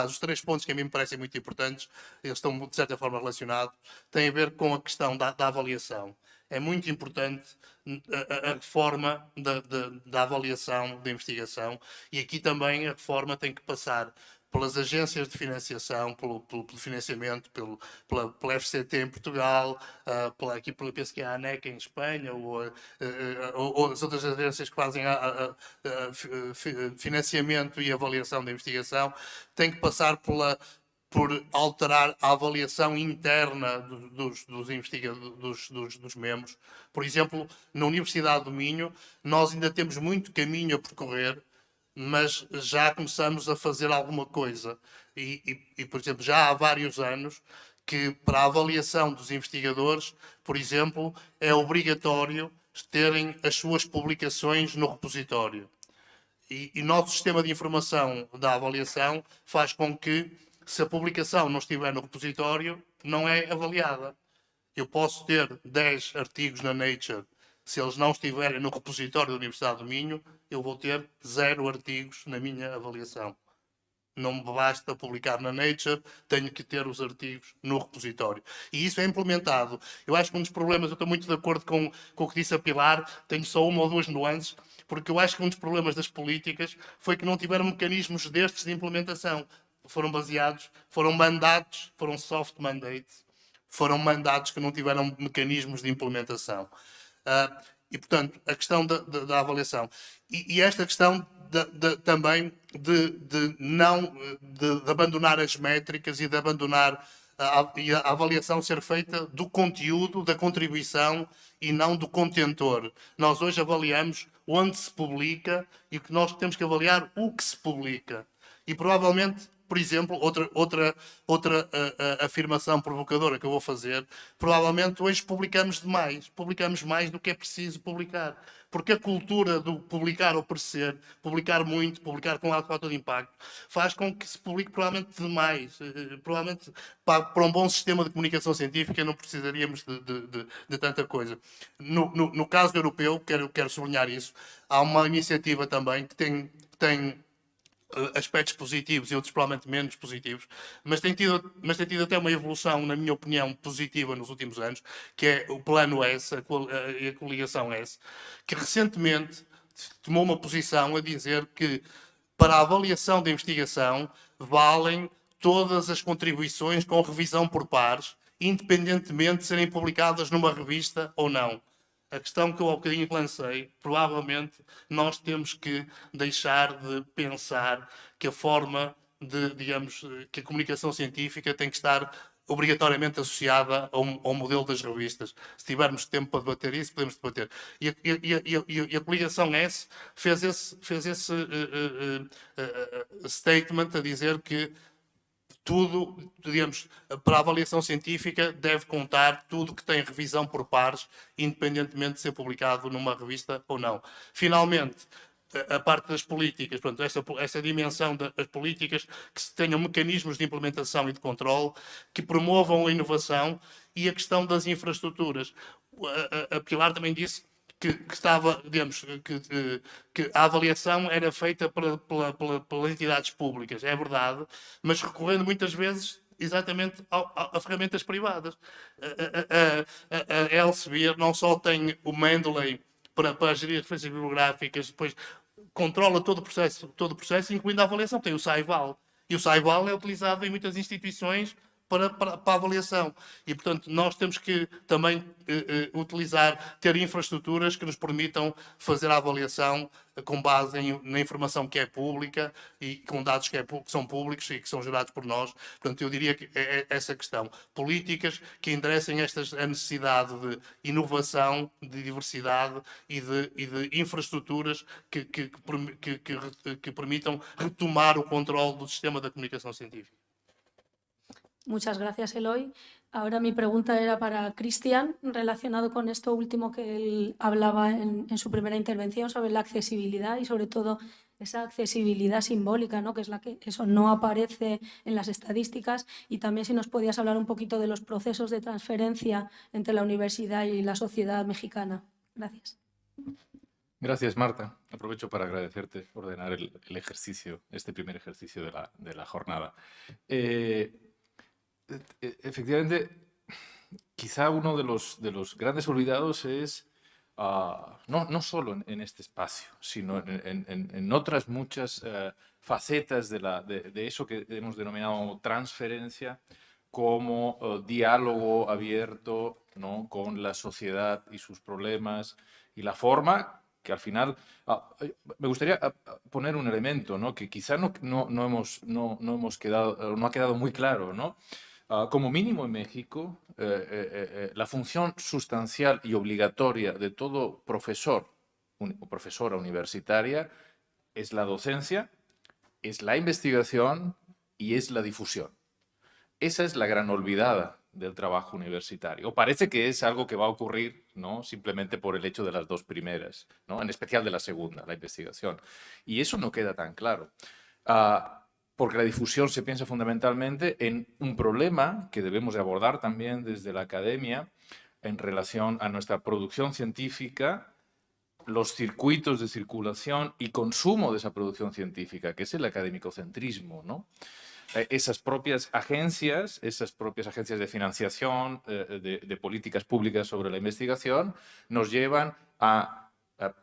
Speaker 3: os três pontos que a mim me parecem muito importantes, eles estão de certa forma relacionados, têm a ver com a questão da avaliação. É muito importante a reforma da avaliação da investigação, e aqui também a reforma tem que passar pelas agências de financiação, pelo financiamento, pela FCT em Portugal, penso que é a ANEC em Espanha, ou as outras agências que fazem financiamento e avaliação da investigação, tem que passar por alterar a avaliação interna dos membros. Por exemplo, na Universidade do Minho, nós ainda temos muito caminho a percorrer, mas já começamos a fazer alguma coisa. Por exemplo, já há vários anos que para a avaliação dos investigadores, por exemplo, é obrigatório terem as suas publicações no repositório. E nosso sistema de informação da avaliação faz com que, se a publicação não estiver no repositório, não é avaliada. Eu posso ter 10 artigos na Nature, se eles não estiverem no repositório da Universidade do Minho, eu vou ter 0 artigos na minha avaliação. Não me basta publicar na Nature, tenho que ter os artigos no repositório. E isso é implementado. Eu acho que um dos problemas, eu estou muito de acordo com o que disse a Pilar, tenho só uma ou duas nuances, porque eu acho que um dos problemas das políticas foi que não tiveram mecanismos destes de implementação. Foram mandatos, foram soft mandates, foram mandatos que não tiveram mecanismos de implementação. E, portanto, a questão da avaliação. E esta questão também de abandonar as métricas e de abandonar a avaliação ser feita do conteúdo, da contribuição e não do contentor. Nós hoje avaliamos onde se publica e o que nós temos que avaliar o que se publica. E provavelmente, por exemplo, outra afirmação provocadora que eu vou fazer, provavelmente hoje publicamos mais do que é preciso publicar. Porque a cultura do publicar ou parecer, publicar muito, publicar com alto fator de impacto, faz com que se publique provavelmente demais. Provavelmente para um bom sistema de comunicação científica não precisaríamos de tanta coisa. No caso europeu, quero sublinhar isso, há uma iniciativa também que tem aspectos positivos e outros provavelmente menos positivos, mas tem tido até uma evolução, na minha opinião, positiva nos últimos anos, que é o Plano S, a coligação S, que recentemente tomou uma posição a dizer que para a avaliação da investigação valem todas as contribuições com revisão por pares, independentemente de serem publicadas numa revista ou não. A questão que eu há bocadinho lancei, provavelmente nós temos que deixar de pensar que a forma digamos, que a comunicação científica tem que estar obrigatoriamente associada ao modelo das revistas. Se tivermos tempo para debater isso, podemos debater. E a coligação S fez esse statement a dizer que tudo, digamos, para a avaliação científica deve contar tudo que tem revisão por pares, independentemente de ser publicado numa revista ou não. Finalmente, a parte das políticas, portanto, essa dimensão das políticas que tenham mecanismos de implementação e de controle, que promovam a inovação e a questão das infraestruturas. A Pilar também disse que estava, digamos, que a avaliação era feita pelas entidades públicas, é verdade, mas recorrendo muitas vezes exatamente a ferramentas privadas. A Elsevier não só tem o Mendeley para gerir referências bibliográficas, depois controla todo o processo, incluindo a avaliação. Tem o Saival. E o Saival é utilizado em muitas instituições para a avaliação. E, portanto, nós temos que também ter infraestruturas que nos permitam fazer a avaliação com base na informação que é pública e com dados que são públicos e que são gerados por nós. Portanto, eu diria que é essa questão. Políticas que enderecem a necessidade de inovação, de diversidade e de infraestruturas que permitam retomar o controle do sistema da comunicação científica.
Speaker 1: Muchas gracias, Eloy. Ahora mi pregunta era para Cristian, relacionado con esto último que él hablaba en su primera intervención sobre la accesibilidad y sobre todo esa accesibilidad simbólica, ¿no? Que es la que eso no aparece en las estadísticas, y también si nos podías hablar un poquito de los procesos de transferencia entre la universidad y la sociedad mexicana. Gracias.
Speaker 4: Gracias, Marta. Aprovecho para agradecerte ordenar el ejercicio, este primer ejercicio de la jornada. Efectivamente, quizá uno de los grandes olvidados es, no solo en este espacio, sino en otras muchas facetas de eso que hemos denominado transferencia, como diálogo abierto, ¿no?, con la sociedad y sus problemas, y la forma que al final me gustaría poner un elemento, ¿no? Que quizá no hemos quedado, no ha quedado muy claro, ¿no? Como mínimo en México, la función sustancial y obligatoria de todo profesor o profesora universitaria es la docencia, es la investigación y es la difusión. Esa es la gran olvidada del trabajo universitario. O parece que es algo que va a ocurrir, ¿no? Simplemente por el hecho de las dos primeras, ¿no? En especial de la segunda, la investigación. Y eso no queda tan claro. Porque la difusión se piensa fundamentalmente en un problema que debemos de abordar también desde la academia en relación a nuestra producción científica, los circuitos de circulación y consumo de esa producción científica, que es el academicocentrismo, ¿no? Esas propias agencias de financiación, de políticas públicas sobre la investigación, nos llevan a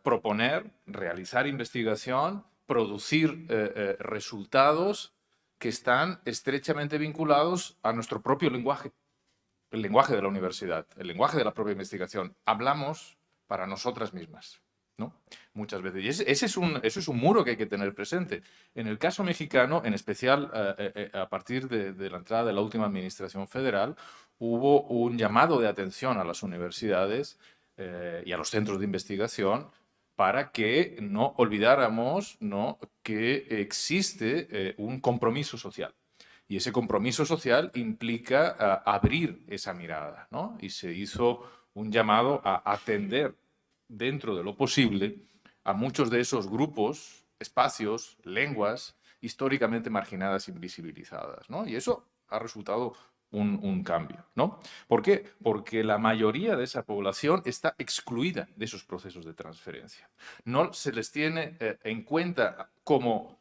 Speaker 4: proponer, realizar investigación, producir resultados que están estrechamente vinculados a nuestro propio lenguaje, el lenguaje de la universidad, el lenguaje de la propia investigación. Hablamos para nosotras mismas, ¿no? Muchas veces. Y ese es un muro que hay que tener presente. En el caso mexicano, en especial a partir de la entrada de la última administración federal, hubo un llamado de atención a las universidades y a los centros de investigación para que no olvidáramos, ¿no?, que existe un compromiso social. Y ese compromiso social implica abrir esa mirada, ¿no? Y se hizo un llamado a atender dentro de lo posible a muchos de esos grupos, espacios, lenguas históricamente marginadas, invisibilizadas, ¿no? Y eso ha resultado un cambio, ¿no? ¿Por qué? Porque la mayoría de esa población está excluida de esos procesos de transferencia. No se les tiene en cuenta como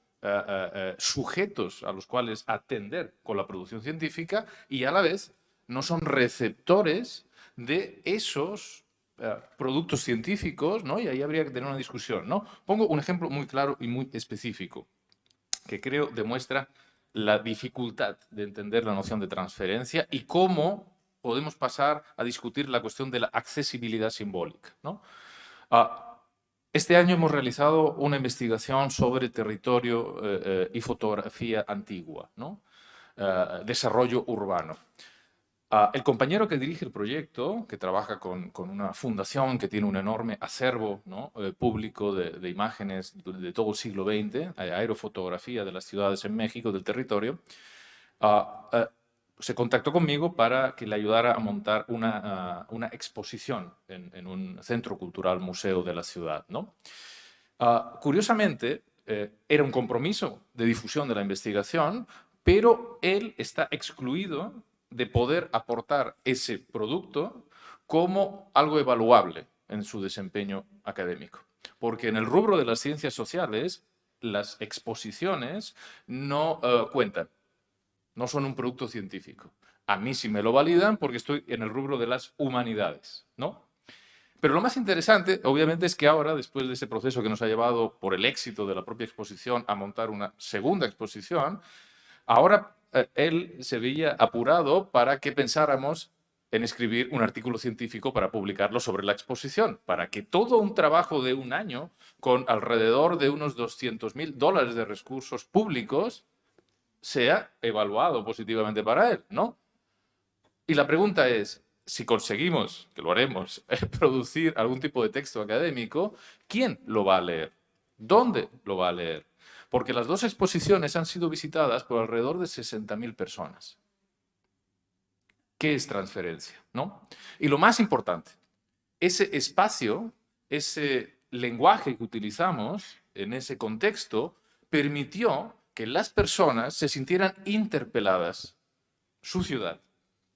Speaker 4: sujetos a los cuales atender con la producción científica y a la vez no son receptores de esos productos científicos, ¿no? Y ahí habría que tener una discusión, ¿no? Pongo un ejemplo muy claro y muy específico que creo demuestra la dificultad de entender la noción de transferencia y cómo podemos pasar a discutir la cuestión de la accesibilidad simbólica, ¿no? Este año hemos realizado una investigación sobre territorio y fotografía antigua, ¿no? Desarrollo urbano. El compañero que dirige el proyecto, que trabaja con una fundación que tiene un enorme acervo, ¿no?, público de imágenes de todo el siglo XX, aerofotografía de las ciudades en México, del territorio, se contactó conmigo para que le ayudara a montar una exposición en un centro cultural museo de la ciudad, ¿no? Curiosamente, era un compromiso de difusión de la investigación, pero él está excluido de poder aportar ese producto como algo evaluable en su desempeño académico. Porque en el rubro de las ciencias sociales, las exposiciones no cuentan, no son un producto científico. A mí sí me lo validan porque estoy en el rubro de las humanidades, ¿no? Pero lo más interesante, obviamente, es que ahora, después de ese proceso que nos ha llevado por el éxito de la propia exposición a montar una segunda exposición, ahora él se veía apurado para que pensáramos en escribir un artículo científico para publicarlo sobre la exposición, para que todo un trabajo de un año con alrededor de unos $200.000 de recursos públicos sea evaluado positivamente para él, ¿no? Y la pregunta es, si conseguimos, que lo haremos, producir algún tipo de texto académico, ¿quién lo va a leer? ¿Dónde lo va a leer? Porque las dos exposiciones han sido visitadas por alrededor de 60.000 personas. ¿Qué es transferencia, no? Y lo más importante, ese espacio, ese lenguaje que utilizamos en ese contexto, permitió que las personas se sintieran interpeladas. Su ciudad,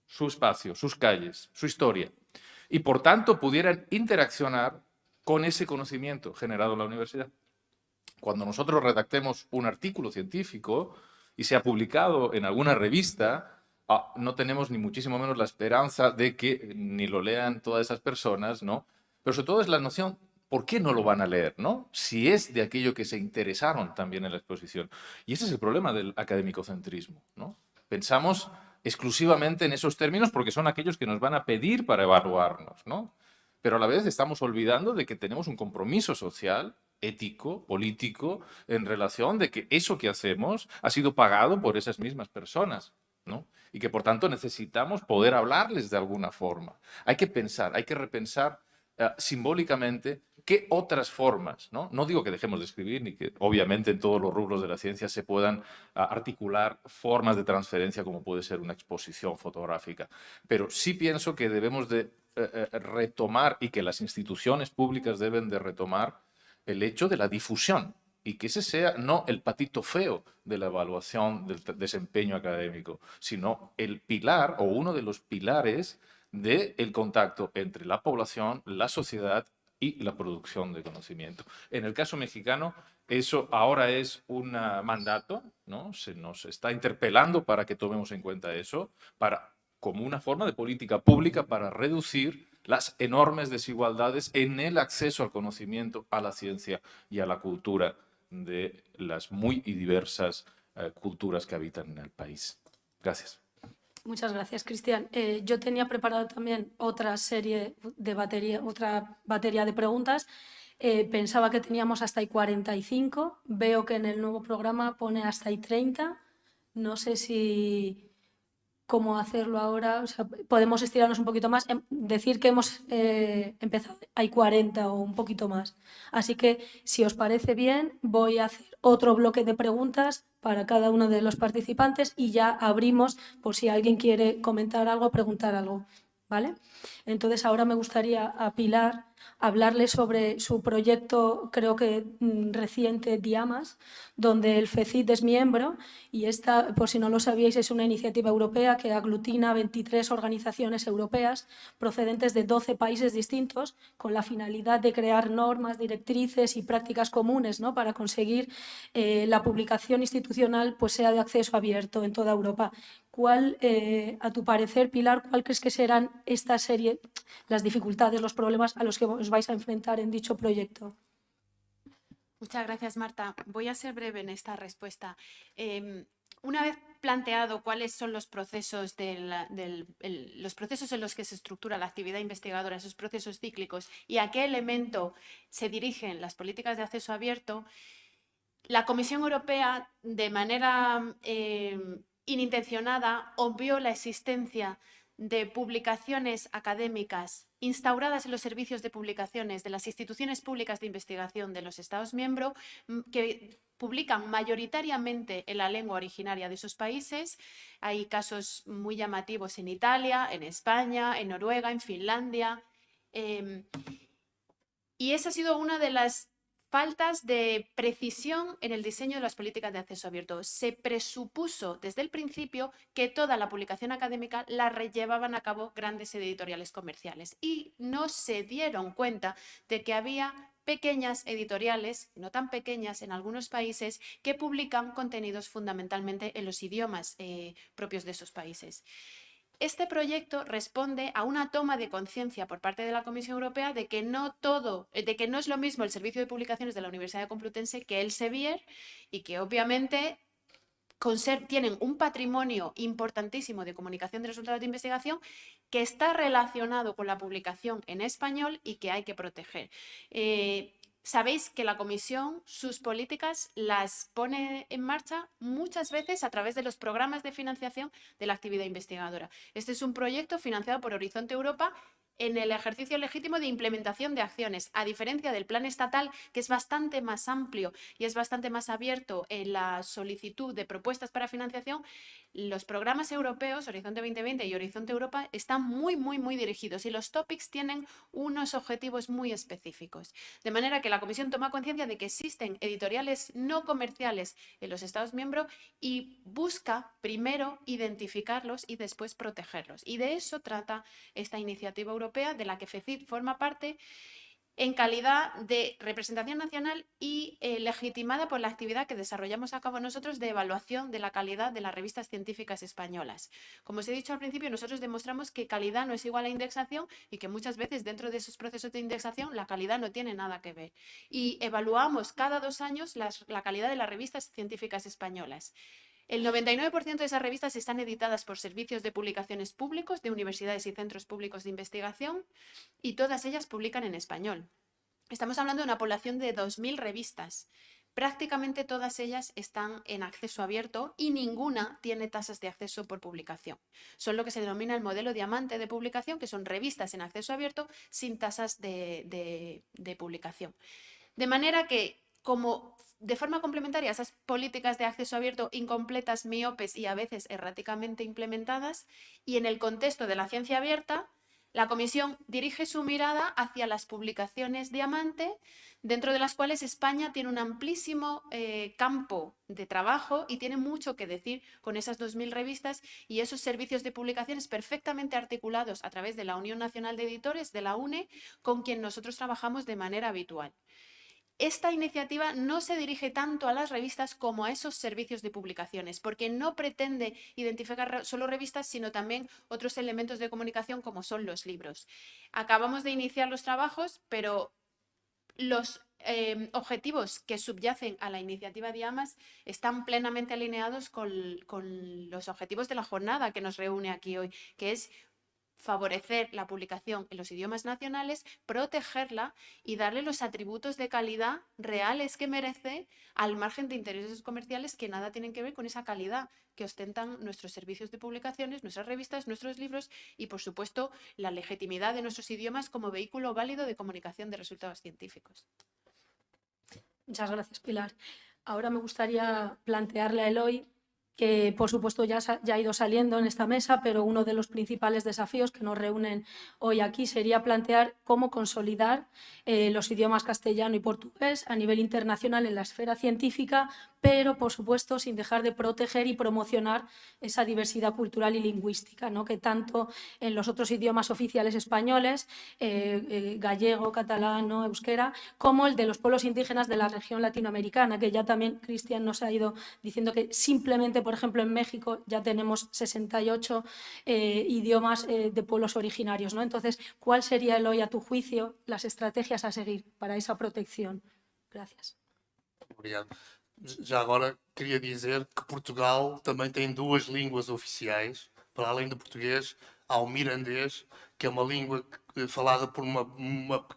Speaker 4: su espacio, sus calles, su historia. Y por tanto pudieran interaccionar con ese conocimiento generado en la universidad. Cuando nosotros redactemos un artículo científico y sea publicado en alguna revista, no tenemos ni muchísimo menos la esperanza de que ni lo lean todas esas personas, ¿no? Pero sobre todo es la noción, ¿por qué no lo van a leer, no? Si es de aquello que se interesaron también en la exposición. Y ese es el problema del academicocentrismo, ¿no? Pensamos exclusivamente en esos términos porque son aquellos que nos van a pedir para evaluarnos, ¿no? pero a la vez estamos olvidando de que tenemos un compromiso social, ético, político, en relación de que eso que hacemos ha sido pagado por esas mismas personas, ¿no? Y que por tanto necesitamos poder hablarles de alguna forma. Hay que pensar, hay que repensar simbólicamente qué otras formas, ¿no? No digo que dejemos de escribir, ni que obviamente en todos los rubros de la ciencia se puedan articular formas de transferencia como puede ser una exposición fotográfica, pero sí pienso que debemos de retomar y que las instituciones públicas deben de retomar el hecho de la difusión y que ese sea no el patito feo de la evaluación del desempeño académico, sino el pilar o uno de los pilares del contacto entre la población, la sociedad y la producción de conocimiento. En el caso mexicano, eso ahora es un mandato, ¿no? Se nos está interpelando para que tomemos en cuenta eso, como una forma de política pública para reducir las enormes desigualdades en el acceso al conocimiento, a la ciencia y a la cultura de las muy y diversas culturas que habitan en el país. Gracias.
Speaker 1: Muchas gracias, Cristian. Yo tenía preparado también otra batería de preguntas. Pensaba que teníamos hasta ahí 45. Veo que en el nuevo programa pone hasta ahí 30. No sé cómo hacerlo ahora. O sea, podemos estirarnos un poquito más. Decir que hemos empezado, hay 40 o un poquito más. Así que, si os parece bien, voy a hacer otro bloque de preguntas para cada uno de los participantes y ya abrimos por si alguien quiere comentar algo, preguntar algo, ¿vale? Entonces, ahora me gustaría a Pilar hablarle sobre su proyecto, creo que reciente, Diamas, donde el FECIT es miembro y esta, por si no lo sabíais, es una iniciativa europea que aglutina 23 organizaciones europeas procedentes de 12 países distintos con la finalidad de crear normas, directrices y prácticas comunes, ¿no? Para conseguir la publicación institucional pues, sea de acceso abierto en toda Europa. ¿Cuál, a tu parecer, Pilar, cuál crees que serán esta serie, las dificultades, los problemas a los que os vais a enfrentar en dicho proyecto?
Speaker 2: Muchas gracias, Marta. Voy a ser breve en esta respuesta. Una vez planteado cuáles son los procesos, los procesos en los que se estructura la actividad investigadora, esos procesos cíclicos, y a qué elemento se dirigen las políticas de acceso abierto, la Comisión Europea, de manera inintencionada, obvió la existencia de publicaciones académicas instauradas en los servicios de publicaciones de las instituciones públicas de investigación de los Estados miembros que publican mayoritariamente en la lengua originaria de esos países. Hay casos muy llamativos en Italia, en España, en Noruega, en Finlandia. Y esa ha sido una de las faltas de precisión en el diseño de las políticas de acceso abierto. Se presupuso desde el principio que toda la publicación académica la llevaban a cabo grandes editoriales comerciales y no se dieron cuenta de que había pequeñas editoriales, no tan pequeñas en algunos países, que publican contenidos fundamentalmente en los idiomas propios de esos países. Este proyecto responde a una toma de conciencia por parte de la Comisión Europea de que no es lo mismo el servicio de publicaciones de la Universidad Complutense que Elsevier y que obviamente tienen un patrimonio importantísimo de comunicación de resultados de investigación que está relacionado con la publicación en español y que hay que proteger. Sabéis que la Comisión sus políticas las pone en marcha muchas veces a través de los programas de financiación de la actividad investigadora. Este es un proyecto financiado por Horizonte Europa en el ejercicio legítimo de implementación de acciones, a diferencia del plan estatal, que es bastante más amplio y es bastante más abierto en la solicitud de propuestas para financiación. Los programas europeos, Horizonte 2020 y Horizonte Europa, están muy dirigidos y los topics tienen unos objetivos muy específicos. De manera que la Comisión toma conciencia de que existen editoriales no comerciales en los Estados miembros y busca primero identificarlos y después protegerlos. Y de eso trata esta iniciativa europea de la que FECIT forma parte en calidad de representación nacional y legitimada por la actividad que desarrollamos a cabo nosotros de evaluación de la calidad de las revistas científicas españolas. Como os he dicho al principio, nosotros demostramos que calidad no es igual a indexación y que muchas veces dentro de esos procesos de indexación la calidad no tiene nada que ver. Y evaluamos cada 2 años la calidad de las revistas científicas españolas. El 99% de esas revistas están editadas por servicios de publicaciones públicos de universidades y centros públicos de investigación y todas ellas publican en español. Estamos hablando de una población de 2.000 revistas. Prácticamente todas ellas están en acceso abierto y ninguna tiene tasas de acceso por publicación. Son lo que se denomina el modelo diamante de publicación, que son revistas en acceso abierto sin tasas de publicación. De manera que, como de forma complementaria a esas políticas de acceso abierto incompletas, miopes y a veces erráticamente implementadas, y en el contexto de la ciencia abierta, la Comisión dirige su mirada hacia las publicaciones diamante, dentro de las cuales España tiene un amplísimo campo de trabajo y tiene mucho que decir con esas 2.000 revistas y esos servicios de publicaciones perfectamente articulados a través de la Unión Nacional de Editores, de la UNE, con quien nosotros trabajamos de manera habitual. Esta iniciativa no se dirige tanto a las revistas como a esos servicios de publicaciones, porque no pretende identificar solo revistas, sino también otros elementos de comunicación como son los libros. Acabamos de iniciar los trabajos, pero los objetivos que subyacen a la iniciativa Diamas están plenamente alineados con los objetivos de la jornada que nos reúne aquí hoy, que es favorecer la publicación en los idiomas nacionales, protegerla y darle los atributos de calidad reales que merece, al margen de intereses comerciales que nada tienen que ver con esa calidad que ostentan nuestros servicios de publicaciones, nuestras revistas, nuestros libros y, por supuesto, la legitimidad de nuestros idiomas como vehículo válido de comunicación de resultados científicos.
Speaker 1: Muchas gracias, Pilar. Ahora me gustaría plantearle a Eloy, que por supuesto ya ha ido saliendo en esta mesa, pero uno de los principales desafíos que nos reúnen hoy aquí sería plantear cómo consolidar los idiomas castellano y portugués a nivel internacional en la esfera científica, pero por supuesto sin dejar de proteger y promocionar esa diversidad cultural y lingüística, ¿no? Que tanto en los otros idiomas oficiales españoles, gallego, catalán, ¿no? Euskera, como el de los pueblos indígenas de la región latinoamericana, que ya también Cristian nos ha ido diciendo que simplemente, por ejemplo, en México ya tenemos 68 idiomas de pueblos originarios, ¿no? Entonces, ¿cuál sería, Eloy, a tu juicio, las estrategias a seguir para esa protección? Gracias.
Speaker 3: Obrigado. Já agora queria dizer que Portugal também tem duas línguas oficiais. Para além do português, há o mirandês, que é uma língua falada por uma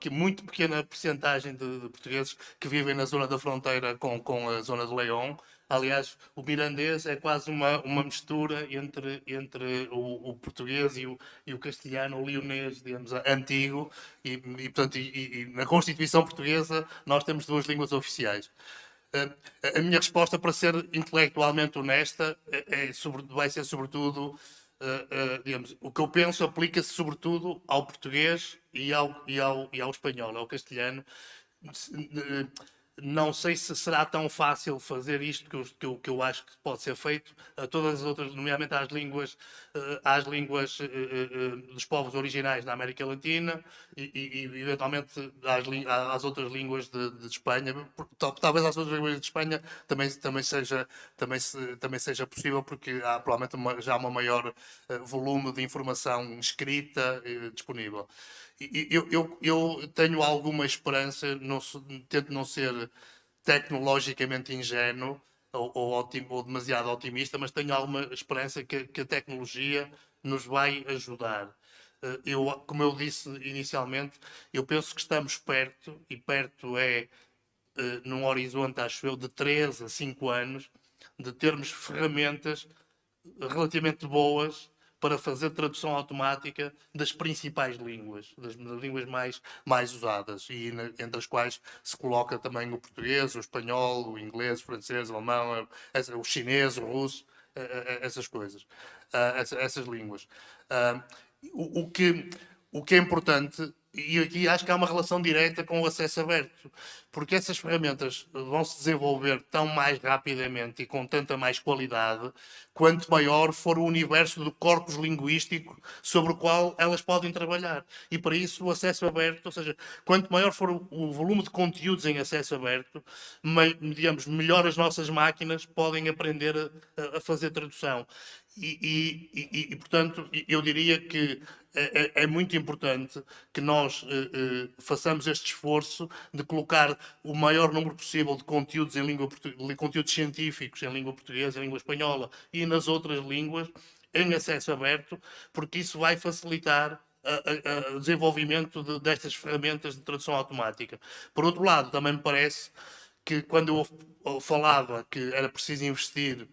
Speaker 3: muito pequena percentagem de portugueses que vivem na zona da fronteira com a zona de León. Aliás, o mirandês é quase uma mistura entre o português e o castelhano, o leonês, digamos, antigo. Portanto, na Constituição Portuguesa nós temos duas línguas oficiais. A minha resposta, para ser intelectualmente honesta, vai ser sobretudo, digamos, o que eu penso aplica-se sobretudo ao português e ao espanhol, ao castelhano. Não sei se será tão fácil fazer isto que eu acho que pode ser feito a todas as outras, nomeadamente às línguas dos povos originais da América Latina e eventualmente às outras línguas de Espanha. Talvez às outras línguas de Espanha também seja possível, porque há provavelmente já um maior volume de informação escrita disponível. Eu tenho alguma esperança, tento não ser tecnologicamente ingênuo ou demasiado otimista, mas tenho alguma esperança que a tecnologia nos vai ajudar. Como eu disse inicialmente, eu penso que estamos perto, e perto é num horizonte, acho eu, de 3 a 5 anos, de termos ferramentas relativamente boas para fazer tradução automática das principais línguas, das línguas mais usadas, e entre as quais se coloca também o português, o espanhol, o inglês, o francês, o alemão, o chinês, o russo, essas coisas, essas línguas. O que é importante, e aqui acho que há uma relação direta com o acesso aberto, porque essas ferramentas vão se desenvolver tão mais rapidamente e com tanta mais qualidade quanto maior for o universo do corpus linguístico sobre o qual elas podem trabalhar. E para isso o acesso aberto, ou seja, quanto maior for o volume de conteúdos em acesso aberto, digamos, melhor as nossas máquinas podem aprender a fazer tradução. Portanto, eu diria que é muito importante que nós façamos este esforço de colocar o maior número possível de conteúdos em conteúdos científicos em língua portuguesa, em língua espanhola e nas outras línguas em acesso aberto, porque isso vai facilitar o desenvolvimento destas ferramentas de tradução automática. Por outro lado, também me parece que quando eu falava que era preciso investir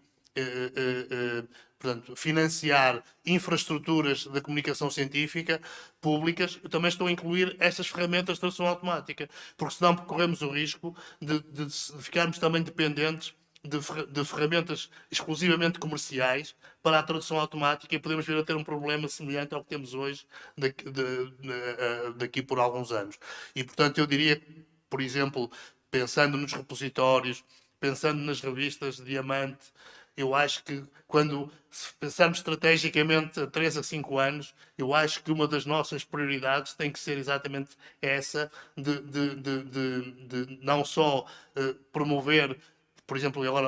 Speaker 3: portanto, financiar infraestruturas da comunicação científica públicas, eu também estou a incluir estas ferramentas de tradução automática, porque senão corremos o risco de ficarmos também dependentes de ferramentas exclusivamente comerciais para a tradução automática e podemos vir a ter um problema semelhante ao que temos hoje daqui por alguns anos. E, portanto, eu diria, por exemplo, pensando nos repositórios, pensando nas revistas Diamante, eu acho que quando pensarmos estrategicamente a 3 a 5 anos, eu acho que uma das nossas prioridades tem que ser exatamente essa de não só promover, por exemplo, agora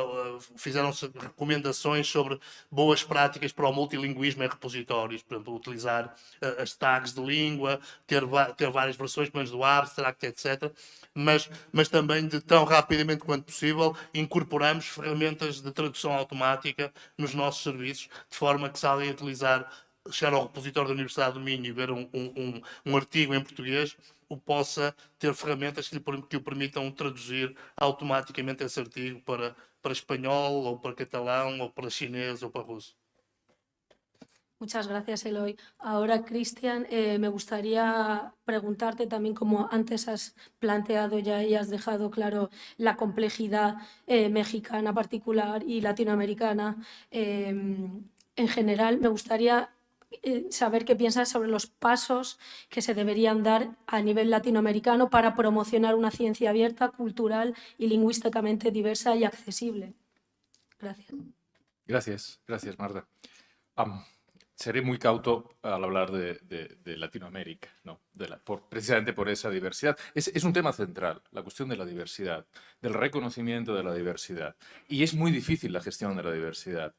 Speaker 3: fizeram-se recomendações sobre boas práticas para o multilinguismo em repositórios, por exemplo, utilizar as tags de língua, ter várias versões, pelo menos do abstract, etc. Mas também de tão rapidamente quanto possível incorporamos ferramentas de tradução automática nos nossos serviços, de forma que se alguém utilizar, chegar ao repositório da Universidade do Minho e ver um artigo em português, possa ter ferramentas que o permitam traduzir automaticamente esse artigo para espanhol, ou para catalão, ou para chinês, ou para ruso.
Speaker 1: Muchas gracias, Eloy. Ahora, Cristian, me gustaría preguntarte también, como antes has planteado ya y has dejado claro la complejidad mexicana particular y latinoamericana en general, me gustaría saber qué piensas sobre los pasos que se deberían dar a nivel latinoamericano para promocionar una ciencia abierta, cultural y lingüísticamente diversa y accesible. Gracias.
Speaker 4: Gracias, Marta. Seré muy cauto al hablar de Latinoamérica, ¿no? Precisamente por esa diversidad. Es un tema central, la cuestión de la diversidad, del reconocimiento de la diversidad. Y es muy difícil la gestión de la diversidad.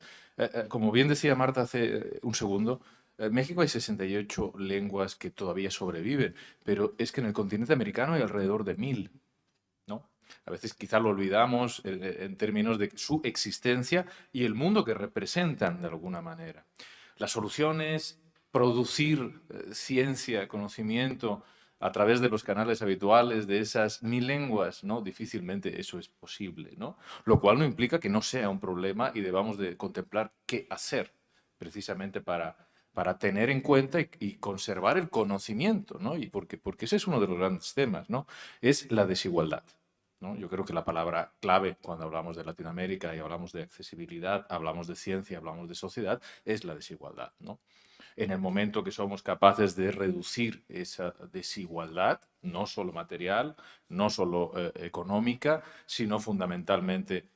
Speaker 4: Como bien decía Marta hace un segundo, en México hay 68 lenguas que todavía sobreviven, pero es que en el continente americano hay alrededor de 1000, ¿no? A veces quizá lo olvidamos en términos de su existencia y el mundo que representan de alguna manera. La solución es producir ciencia, conocimiento a través de los canales habituales de esas 1000 lenguas, ¿no? Difícilmente eso es posible, ¿no? Lo cual no implica que no sea un problema y debamos de contemplar qué hacer precisamente para tener en cuenta y conservar el conocimiento, ¿no? Y porque ese es uno de los grandes temas, ¿no? Es la desigualdad, ¿no? Yo creo que la palabra clave cuando hablamos de Latinoamérica y hablamos de accesibilidad, hablamos de ciencia, hablamos de sociedad, es la desigualdad, ¿no? En el momento que somos capaces de reducir esa desigualdad, no solo material, no solo económica, sino fundamentalmente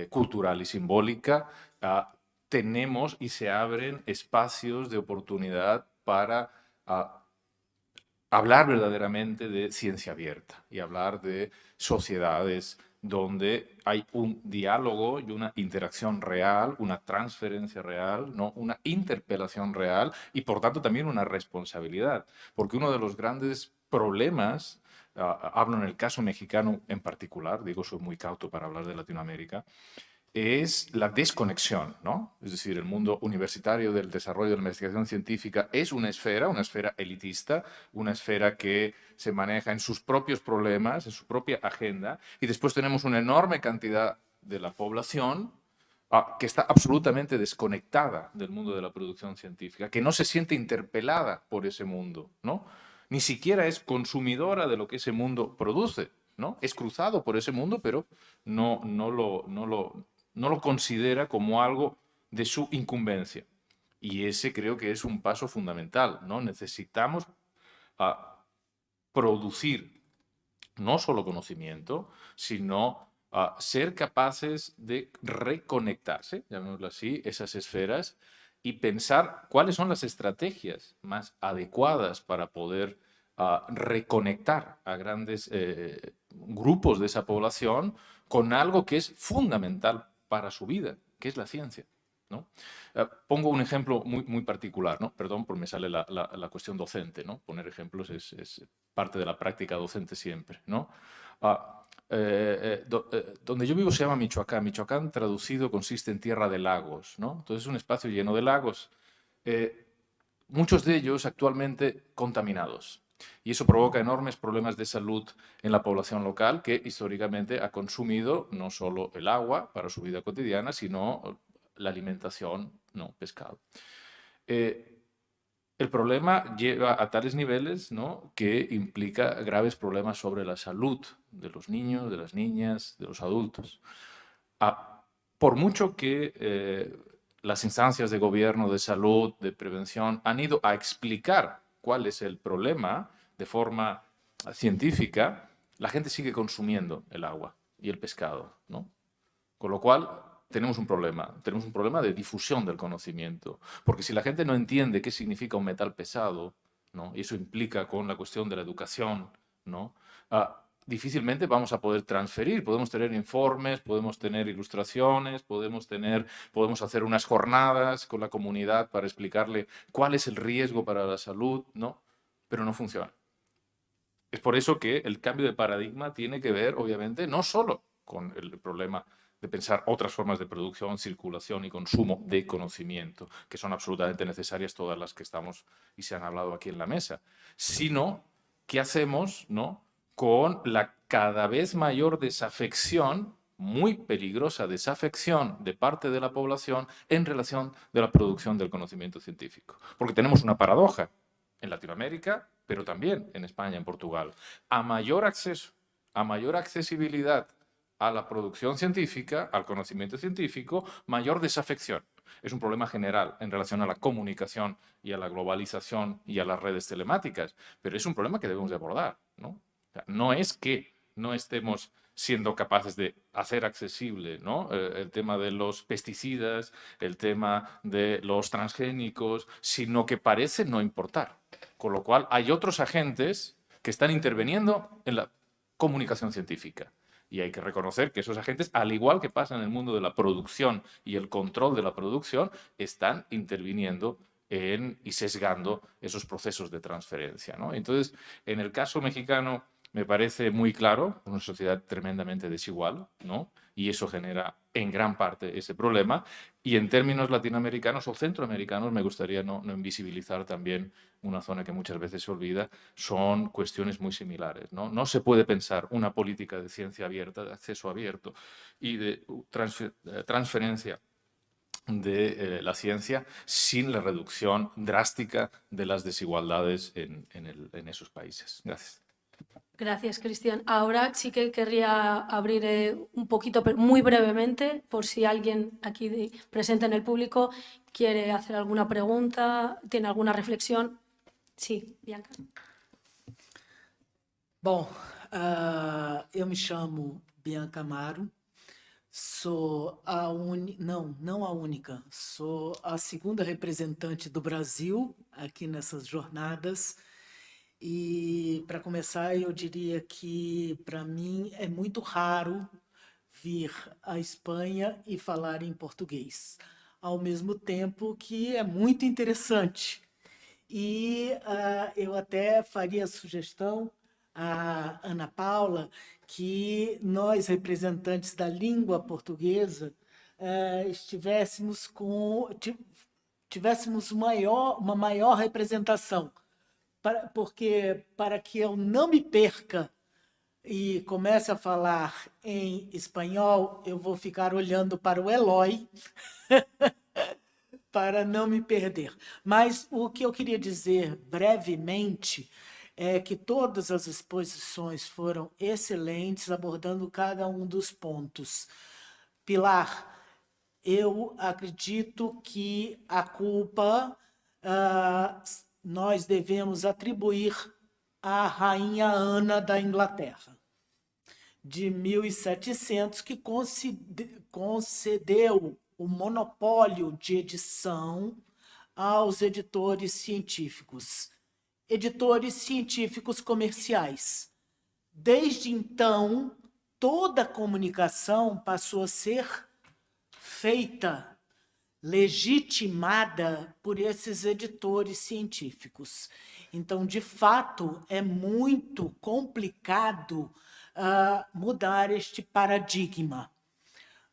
Speaker 4: cultural y simbólica, tenemos y se abren espacios de oportunidad para hablar verdaderamente de ciencia abierta y hablar de sociedades donde hay un diálogo y una interacción real, una transferencia real, ¿no? Una interpelación real y, por tanto, también una responsabilidad. Porque uno de los grandes problemas, hablo en el caso mexicano en particular, digo, soy muy cauto para hablar de Latinoamérica, es la desconexión, ¿no? Es decir, el mundo universitario del desarrollo de la investigación científica es una esfera elitista, una esfera que se maneja en sus propios problemas, en su propia agenda, y después tenemos una enorme cantidad de la población que está absolutamente desconectada del mundo de la producción científica, que no se siente interpelada por ese mundo, ¿no? Ni siquiera es consumidora de lo que ese mundo produce, ¿no? Es cruzado por ese mundo, pero no lo considera como algo de su incumbencia. Y ese creo que es un paso fundamental, ¿no? Necesitamos producir no solo conocimiento, sino ser capaces de reconectarse, llamémoslo así, esas esferas y pensar cuáles son las estrategias más adecuadas para poder reconectar a grandes grupos de esa población con algo que es fundamental para su vida, que es la ciencia, ¿no? Pongo un ejemplo muy particular, ¿no? Perdón, porque me sale la cuestión docente, ¿no? Poner ejemplos es parte de la práctica docente siempre, ¿no? Donde yo vivo se llama Michoacán. Michoacán, traducido, consiste en tierra de lagos, ¿no? Entonces es un espacio lleno de lagos, muchos de ellos actualmente contaminados. Y eso provoca enormes problemas de salud en la población local, que históricamente ha consumido no solo el agua para su vida cotidiana, sino la alimentación, no pescado. El problema llega a tales niveles, ¿no?, que implica graves problemas sobre la salud de los niños, de las niñas, de los adultos. Por mucho que las instancias de gobierno, de salud, de prevención han ido a explicar cuál es el problema de forma científica, la gente sigue consumiendo el agua y el pescado, ¿no? Con lo cual tenemos un problema de difusión del conocimiento, porque si la gente no entiende qué significa un metal pesado, ¿no?, y eso implica con la cuestión de la educación, ¿no?, difícilmente vamos a poder transferir. Podemos tener informes, podemos tener ilustraciones, podemos hacer unas jornadas con la comunidad para explicarle cuál es el riesgo para la salud, ¿no?, pero no funciona. Es por eso que el cambio de paradigma tiene que ver, obviamente, no solo con el problema de pensar otras formas de producción, circulación y consumo de conocimiento, que son absolutamente necesarias todas las que estamos y se han hablado aquí en la mesa, sino qué hacemos, ¿no?, con la cada vez mayor desafección, muy peligrosa desafección de parte de la población en relación de la producción del conocimiento científico. Porque tenemos una paradoja en Latinoamérica, pero también en España, en Portugal. A mayor acceso, a mayor accesibilidad a la producción científica, al conocimiento científico, mayor desafección. Es un problema general en relación a la comunicación y a la globalización y a las redes telemáticas, pero es un problema que debemos de abordar, ¿no? O sea, no es que no estemos siendo capaces de hacer accesible, ¿no?, el tema de los pesticidas, el tema de los transgénicos, sino que parece no importar. Con lo cual hay otros agentes que están interviniendo en la comunicación científica. Y hay que reconocer que esos agentes, al igual que pasa en el mundo de la producción y el control de la producción, están interviniendo y sesgando esos procesos de transferencia, ¿no? Entonces, en el caso mexicano me parece muy claro, una sociedad tremendamente desigual, ¿no?, y eso genera en gran parte ese problema. Y en términos latinoamericanos o centroamericanos, me gustaría no invisibilizar también una zona que muchas veces se olvida, son cuestiones muy similares, ¿no? No se puede pensar una política de ciencia abierta, de acceso abierto y de transferencia de la ciencia sin la reducción drástica de las desigualdades en esos países. Gracias.
Speaker 1: Gracias, Cristian. Ahora sí que querría abrir un poquito, pero muy brevemente, por si alguien aquí presente en el público quiere hacer alguna pregunta, tiene alguna reflexión. Sí, Bianca.
Speaker 5: Bom, eu me chamo Bianca Amaro, sou não a única, sou a segunda representante do Brasil aqui nessas jornadas. E, para começar, eu diria que, para mim, é muito raro vir à Espanha e falar em português, ao mesmo tempo que é muito interessante. E eu até faria a sugestão à Ana Paula que nós, representantes da língua portuguesa, tivéssemos uma maior representação, porque para que eu não me perca e comece a falar em espanhol, eu vou ficar olhando para o Eloy para não me perder. Mas o que eu queria dizer brevemente é que todas as exposições foram excelentes, abordando cada um dos pontos. Pilar, eu acredito que a culpa nós devemos atribuir à rainha Ana da Inglaterra, de 1700, que concedeu o monopólio de edição aos editores científicos comerciais. Desde então, toda a comunicação passou a ser feita legitimada por esses editores científicos. Então, de fato, é muito complicado mudar este paradigma.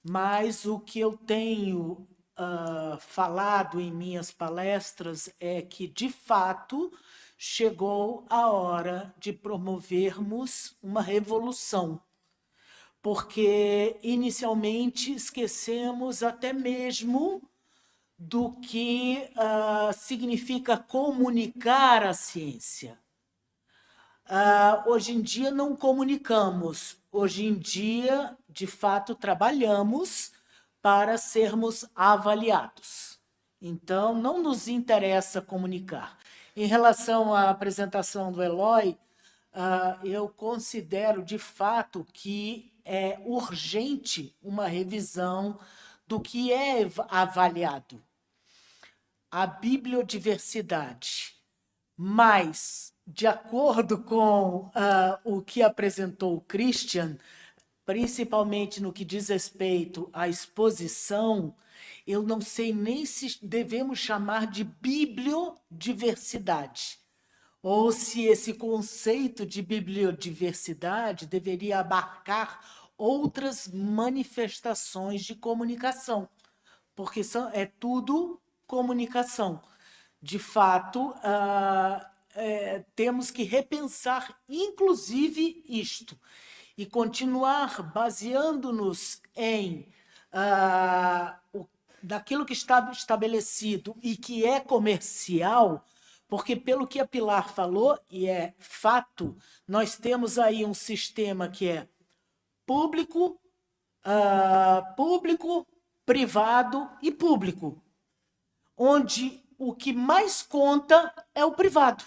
Speaker 5: Mas o que eu tenho falado em minhas palestras é que, de fato, chegou a hora de promovermos uma revolução, porque inicialmente esquecemos até mesmo do que significa comunicar a ciência. Hoje em dia não comunicamos, hoje em dia, de fato, trabalhamos para sermos avaliados. Então, não nos interessa comunicar. Em relação à apresentação do Eloy, eu considero, de fato, que é urgente uma revisão do que é avaliado. A bibliodiversidade. Mas, de acordo com o que apresentou o Christian, principalmente no que diz respeito à exposição, eu não sei nem se devemos chamar de bibliodiversidade, ou se esse conceito de bibliodiversidade deveria abarcar outras manifestações de comunicação, porque é tudo comunicação. De fato, temos que repensar, inclusive, isto, e continuar baseando-nos naquilo que está estabelecido e que é comercial, porque, pelo que a Pilar falou, e é fato, nós temos aí um sistema que é público, privado e público, onde o que mais conta é o privado.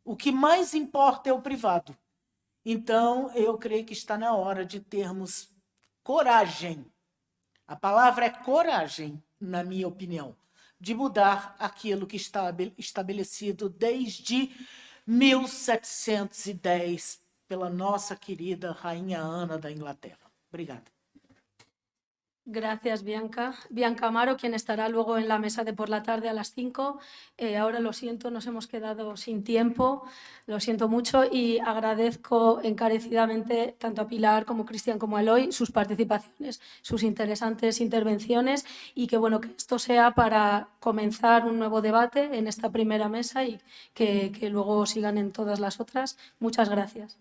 Speaker 5: O que mais importa é o privado. Então, eu creio que está na hora de termos coragem. A palavra é coragem, na minha opinião, de mudar aquilo que está estabelecido desde 1710 pela nossa querida Rainha Ana da Inglaterra. Obrigada.
Speaker 1: Gracias, Bianca. Bianca Amaro, quien estará luego en la mesa de por la tarde a las 5. Ahora lo siento, nos hemos quedado sin tiempo, lo siento mucho y agradezco encarecidamente tanto a Pilar como a Cristian como a Eloy sus participaciones, sus interesantes intervenciones y que, bueno, que esto sea para comenzar un nuevo debate en esta primera mesa y que luego sigan en todas las otras. Muchas gracias.